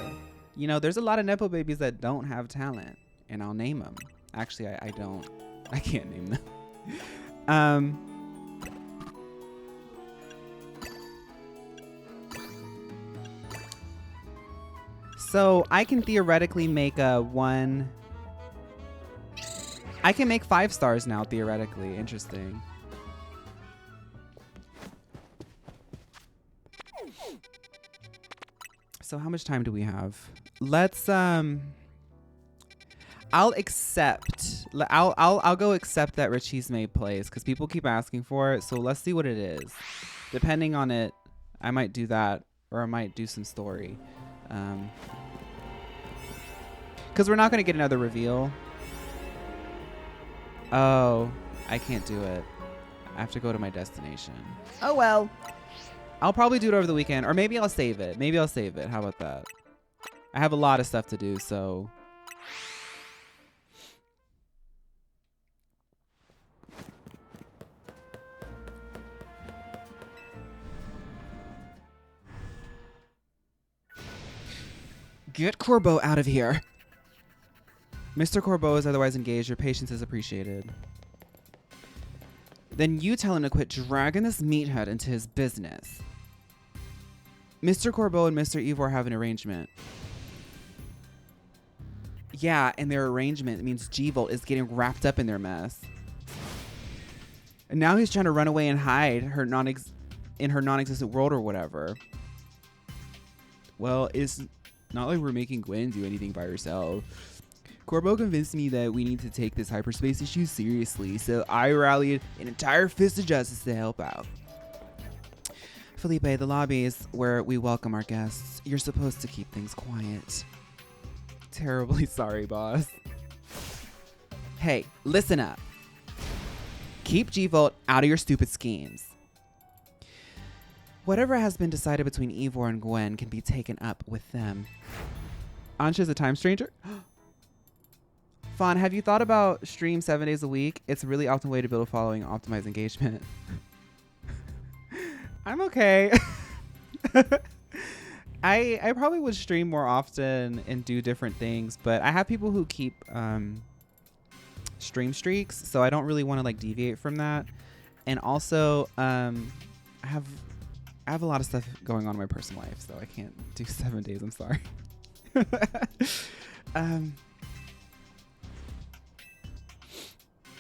You know, there's a lot of Nepo babies that don't have talent. And I'll name them. Actually, I don't. I can't name them. So I can theoretically make I can make 5 stars now, theoretically. Interesting. So how much time do we have? Let's I'll go accept that Richisme plays because people keep asking for it. So let's see what it is. Depending on it, I might do that or I might do some story. Because we're not going to get another reveal. Oh, I can't do it. I have to go to my destination. Oh, well. I'll probably do it over the weekend. Or maybe I'll save it. How about that? I have a lot of stuff to do, so... Get Corvo out of here. Mr. Corvo is otherwise engaged. Your patience is appreciated. Then you tell him to quit dragging this meathead into his business. Mr. Corvo and Mr. Ivor have an arrangement. Yeah, and their arrangement means G-Volt is getting wrapped up in their mess. And now he's trying to run away and hide her in her non-existent world or whatever. Well, it's not like we're making Gwen do anything by herself. Corvo convinced me that we need to take this hyperspace issue seriously, so I rallied an entire fist of justice to help out. Felipe, the lobby is where we welcome our guests. You're supposed to keep things quiet. Terribly sorry, boss. Hey, listen up. Keep G-Volt out of your stupid schemes. Whatever has been decided between Ivor and Gwen can be taken up with them. Ansha's a time stranger? Phaun, have you thought about stream 7 days a week? It's a really optimal way to build a following and optimize engagement. I'm okay. I probably would stream more often and do different things, but I have people who keep stream streaks, so I don't really want to like deviate from that. And also, I have a lot of stuff going on in my personal life, so I can't do 7 days. I'm sorry.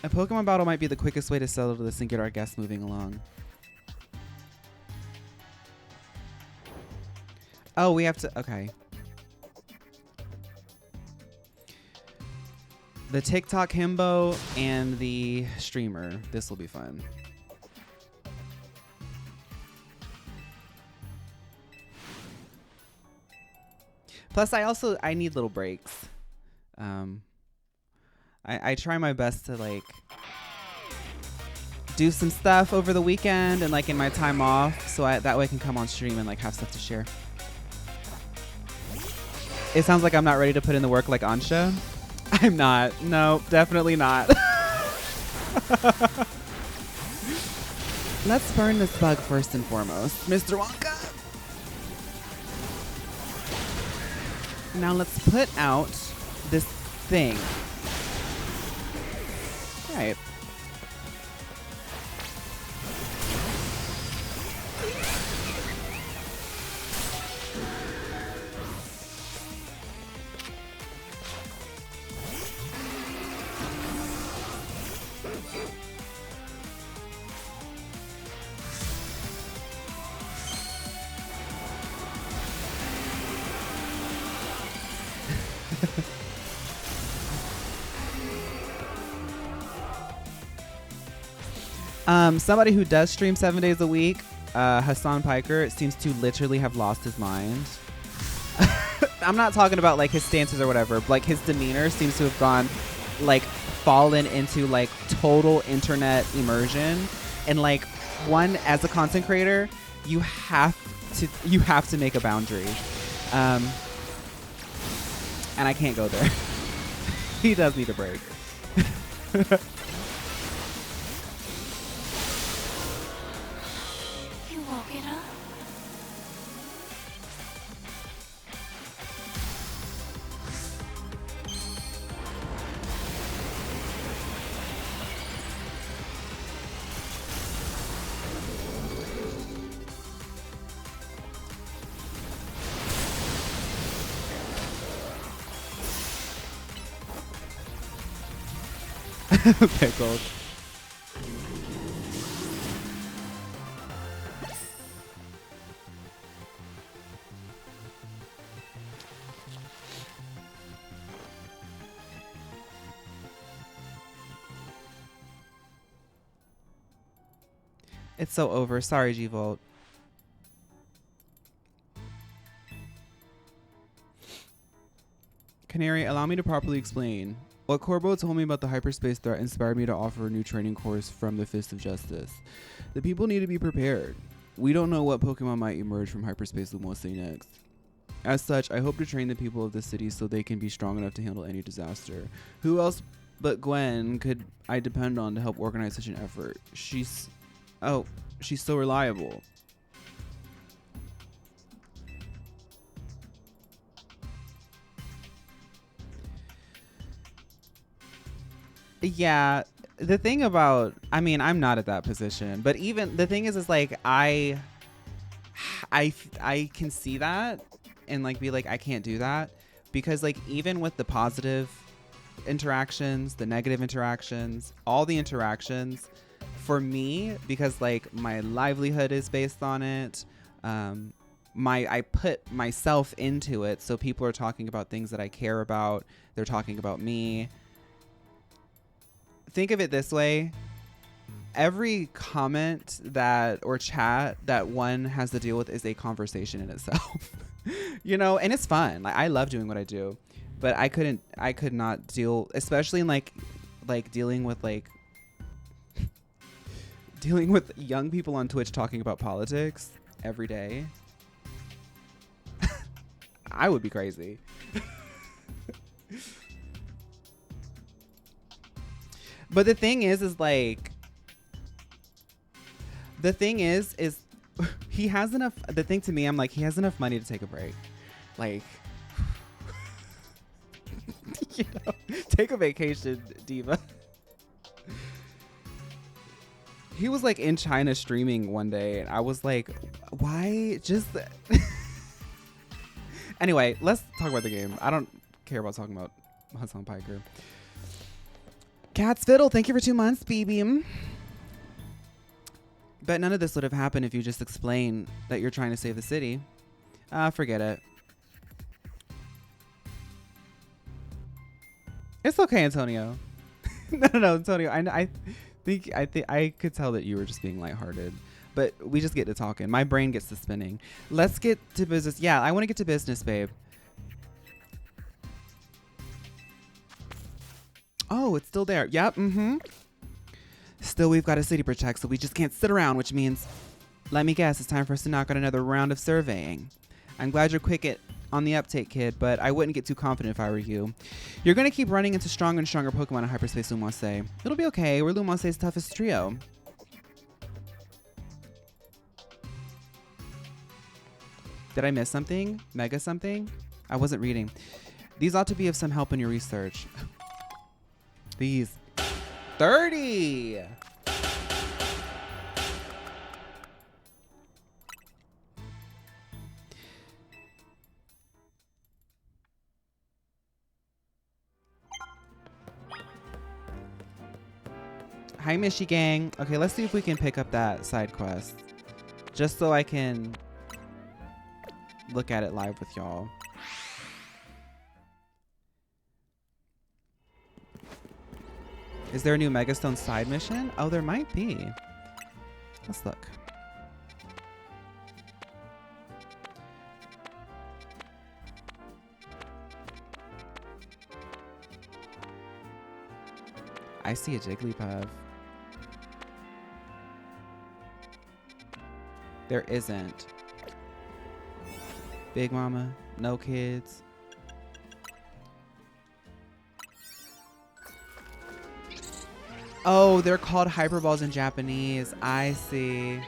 A Pokemon battle might be the quickest way to settle this and get our guests moving along. Oh, we have to... Okay. The TikTok himbo and the streamer. This will be fun. Plus, I need little breaks. I try my best to like do some stuff over the weekend and like in my time off, so that way I can come on stream and like have stuff to share. It sounds like I'm not ready to put in the work like Ansha. I'm not. No, definitely not. Let's burn this bug first and foremost. Mr. Wonka! Now let's put out this thing. Right. Somebody who does stream 7 days a week, Hassan Piker, seems to literally have lost his mind. I'm not talking about like his stances or whatever, but like his demeanor seems to have gone like fallen into like total internet immersion. And like as a content creator, you have to make a boundary. And I can't go there. He does need a break. Pickled. It's so over. Sorry, G-Volt. Canary, allow me to properly explain. What Corvo told me about the hyperspace threat inspired me to offer a new training course from the Fist of Justice. The people need to be prepared. We don't know what Pokemon might emerge from Hyperspace Lumose next. As such, I hope to train the people of the city so they can be strong enough to handle any disaster. Who else but Gwen could I depend on to help organize such an effort? She's so reliable. Yeah, the thing about, I mean, I'm not at that position, but even the thing is like I can see that and like be like I can't do that, because like even with the positive interactions, the negative interactions, all the interactions for me, because like my livelihood is based on it, I put myself into it, so people are talking about things that I care about, they're talking about me. Think of it this way. Every comment that or chat that one has to deal with is a conversation in itself. You know, and it's fun. Like, I love doing what I do, but I could not deal, especially in like dealing with young people on Twitch talking about politics every day. I would be crazy. But the thing is he has enough. The thing to me, I'm like, he has enough money to take a break. Like, you know, take a vacation, diva. He was like in China streaming one day, and I was like, why just... Anyway, let's talk about the game. I don't care about talking about Hassan Piker. Cat's Fiddle, thank you for 2 months, BB. But none of this would have happened if you just explain that you're trying to save the city. Forget it. It's okay, Antonio. No, Antonio. I think I could tell that you were just being lighthearted. But we just get to talking. My brain gets to spinning. Let's get to business. Yeah, I want to get to business, babe. Oh, it's still there. Yep. Still, we've got a city to protect, so we just can't sit around, which means, let me guess, it's time for us to knock out another round of surveying. I'm glad you're quick on the uptake, kid, but I wouldn't get too confident if I were you. You're going to keep running into stronger and stronger Pokemon in Hyperspace Lumose. It'll be okay. We're Lumose's toughest trio. Did I miss something? Mega something? I wasn't reading. These ought to be of some help in your research. These 30. Hi, Mishy Gang. Okay, let's see if we can pick up that side quest, just so I can look at it live with y'all. Is there a new Megastone side mission? Oh, there might be. Let's look. I see a Jigglypuff. There isn't. Big Mama, no kids. Oh, they're called Hyperballs in Japanese. I see.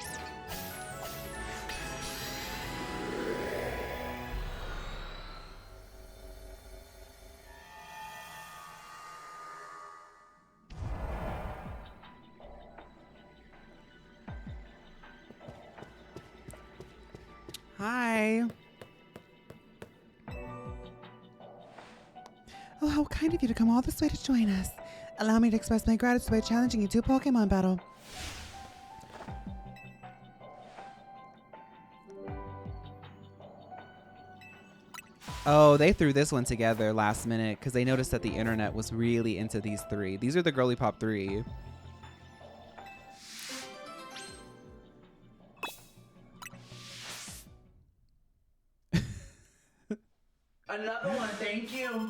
Hi. Oh, how kind of you to come all this way to join us. Allow me to express my gratitude by challenging you to a Pokemon battle. Oh, they threw this one together last minute because they noticed that the internet was really into these three. These are the Girly Pop 3. Another one, thank you.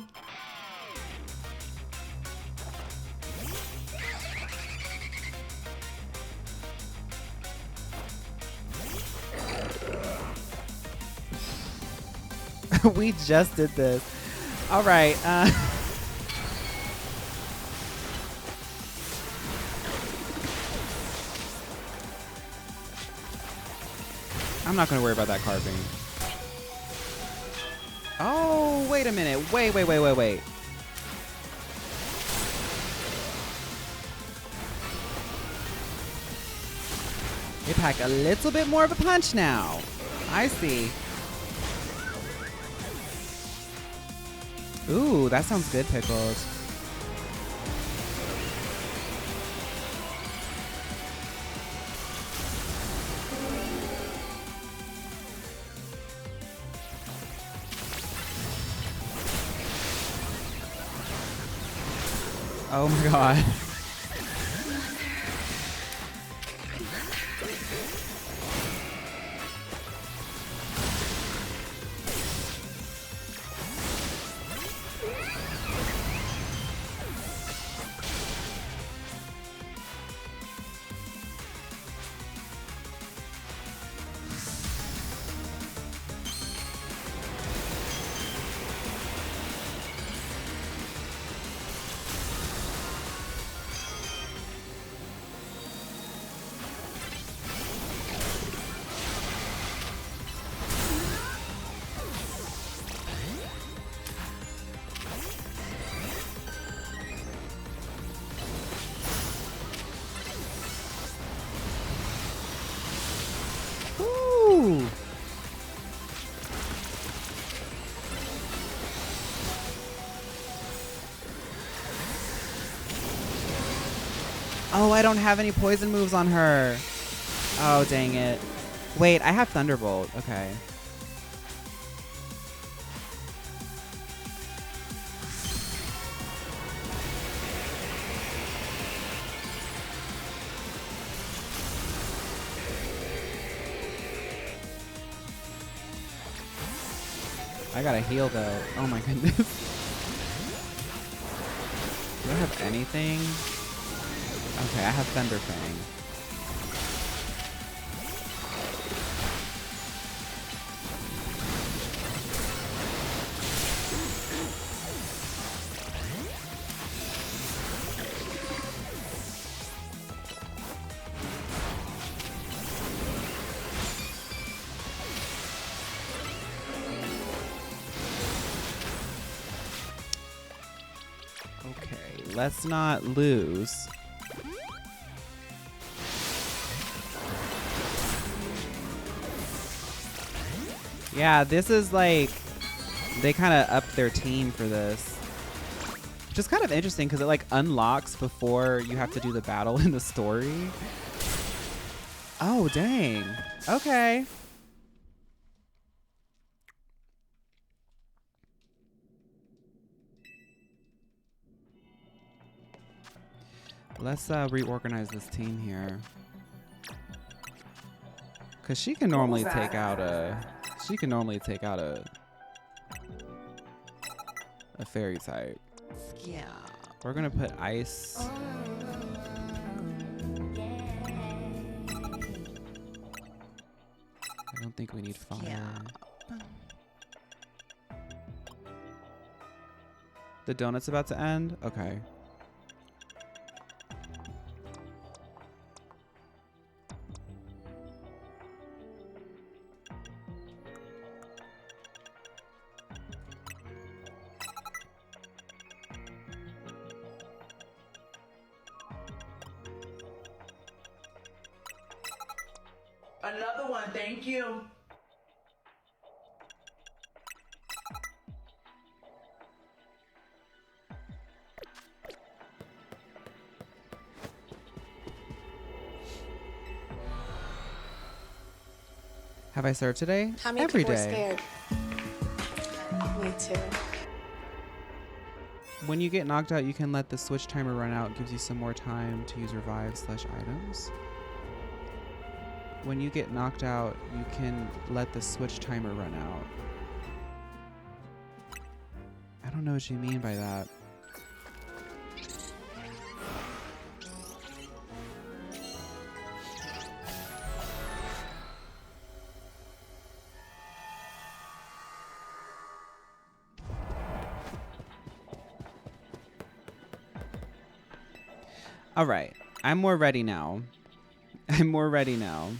We just did this. All right. I'm not going to worry about that carving. Oh, wait a minute. Wait. They pack a little bit more of a punch now. I see. Ooh, that sounds good, pickled. Oh my god. Ooh. Oh, I don't have any poison moves on her. Oh, dang it. Wait, I have Thunderbolt. Okay. I gotta heal though. Oh my goodness. Do I have anything? Okay, I have Thunder Fang. Okay, let's not lose. Yeah, this is like, they kind of upped their team for this. Which is kind of interesting because it like unlocks before you have to do the battle in the story. Oh, dang. Okay. Let's reorganize this team here. Cause she can normally take out a fairy type. Yeah. We're gonna put ice. I don't think we need fire. Yeah. The donut's about to end? Okay. Another one, thank you. Have I served today? How many Every people are day. scared? Me too. When you get knocked out, you can let the switch timer run out. It gives you some more time to use revive/items. When you get knocked out, you can let the switch timer run out. I don't know what you mean by that. All right, I'm more ready now. I'm more ready now.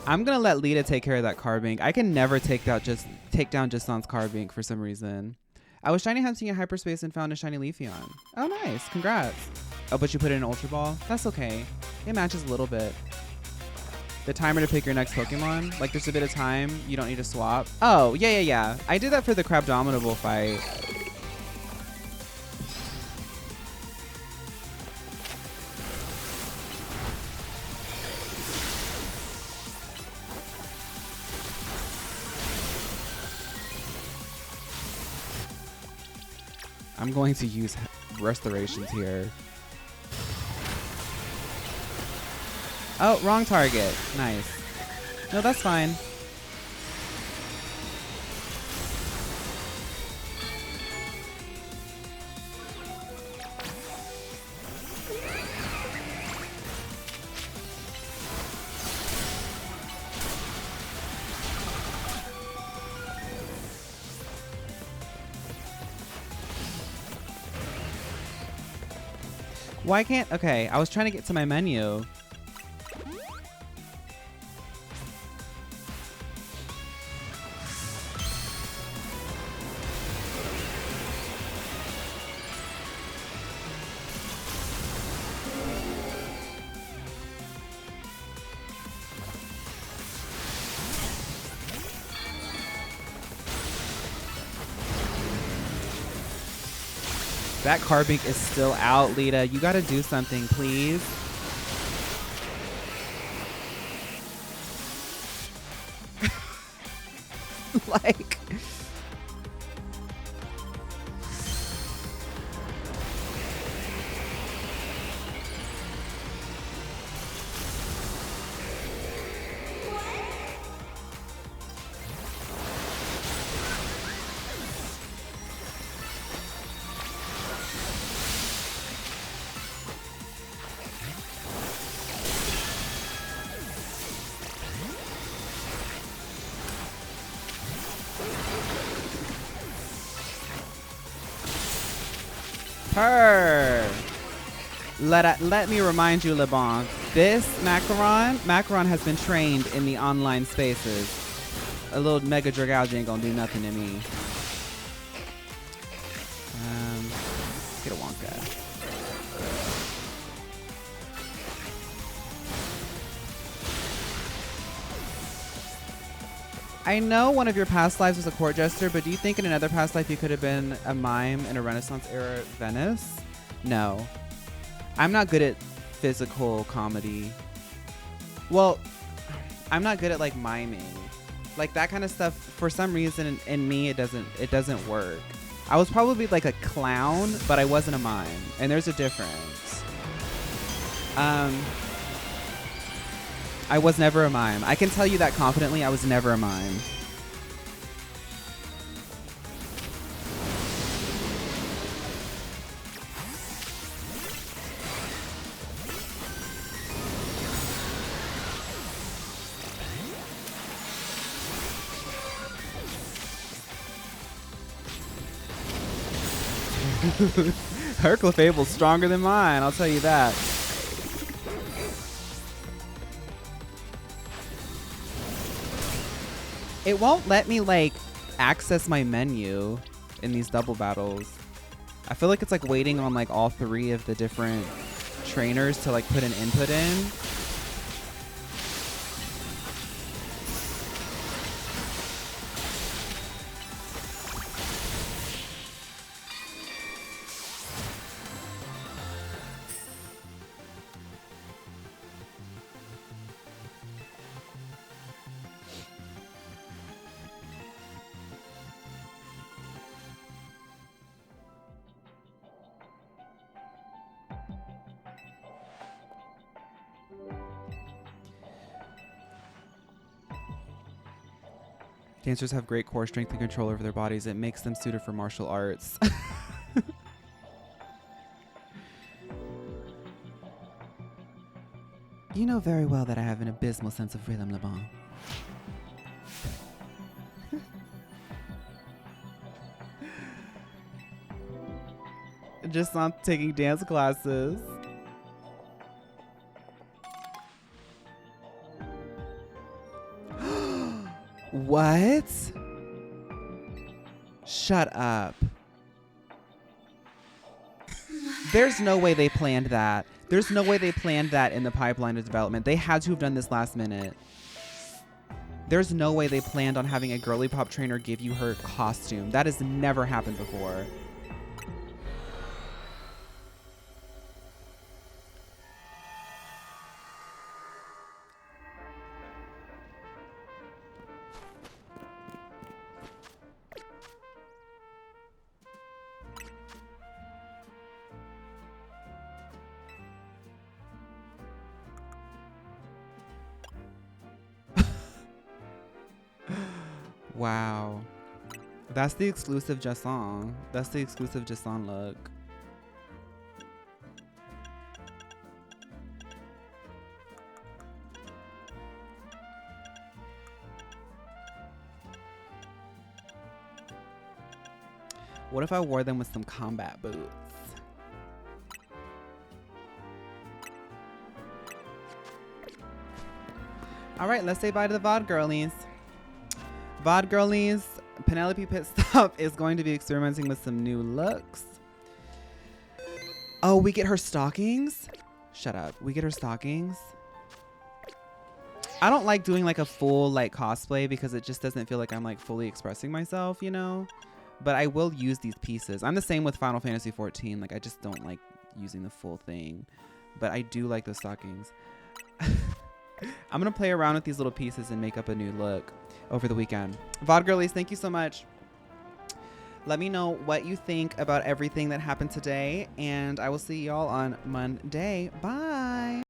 I'm gonna let Lita take care of that carbink. I can never take down Jason's carbink for some reason. I was shiny hunting in hyperspace and found a shiny Leafeon. Oh, nice, congrats. Oh, but you put it in Ultra Ball? That's okay. It matches a little bit. The timer to pick your next Pokemon? Like there's a bit of time, you don't need to swap. Oh, yeah. I did that for the Crabdominable fight. I'm going to use restorations here. Oh, wrong target. Nice. No, that's fine. Why can't... Okay, I was trying to get to my menu. That carbink is still out, Lita. You gotta do something, please. Like... Purr. Let me remind you, LeBlanc, this Macaron has been trained in the online spaces. A little Mega Dragouge ain't gonna do nothing to me. Get a Wonka. I know one of your past lives was a court jester, but do you think in another past life you could have been a mime in a Renaissance era Venice? No. I'm not good at physical comedy. Well, I'm not good at like miming. Like that kind of stuff, for some reason in me it doesn't work. I was probably like a clown, but I wasn't a mime. And there's a difference. I was never a mime. I can tell you that confidently. I was never a mime. Her Clefable's stronger than mine, I'll tell you that. It won't let me like access my menu in these double battles. I feel like it's like waiting on like all three of the different trainers to like put an input in. Dancers have great core strength and control over their bodies. It makes them suited for martial arts. You know very well that I have an abysmal sense of rhythm, Le Bon. Just not taking dance classes. What? Shut up. There's no way they planned that. There's no way they planned that in the pipeline of development. They had to have done this last minute. There's no way they planned on having a girly pop trainer give you her costume. That has never happened before. Wow. That's the exclusive Jason. That's the exclusive Jason look. What if I wore them with some combat boots? All right, let's say bye to the VOD girlies. VOD girlies, Penelope Pitstop is going to be experimenting with some new looks. Oh, we get her stockings? Shut up. We get her stockings. I don't like doing like a full like cosplay because it just doesn't feel like I'm like fully expressing myself, you know? But I will use these pieces. I'm the same with Final Fantasy 14. Like I just don't like using the full thing. But I do like the stockings. I'm going to play around with these little pieces and make up a new look over the weekend. VOD girlies, thank you so much. Let me know what you think about everything that happened today, and I will see y'all on Monday. Bye.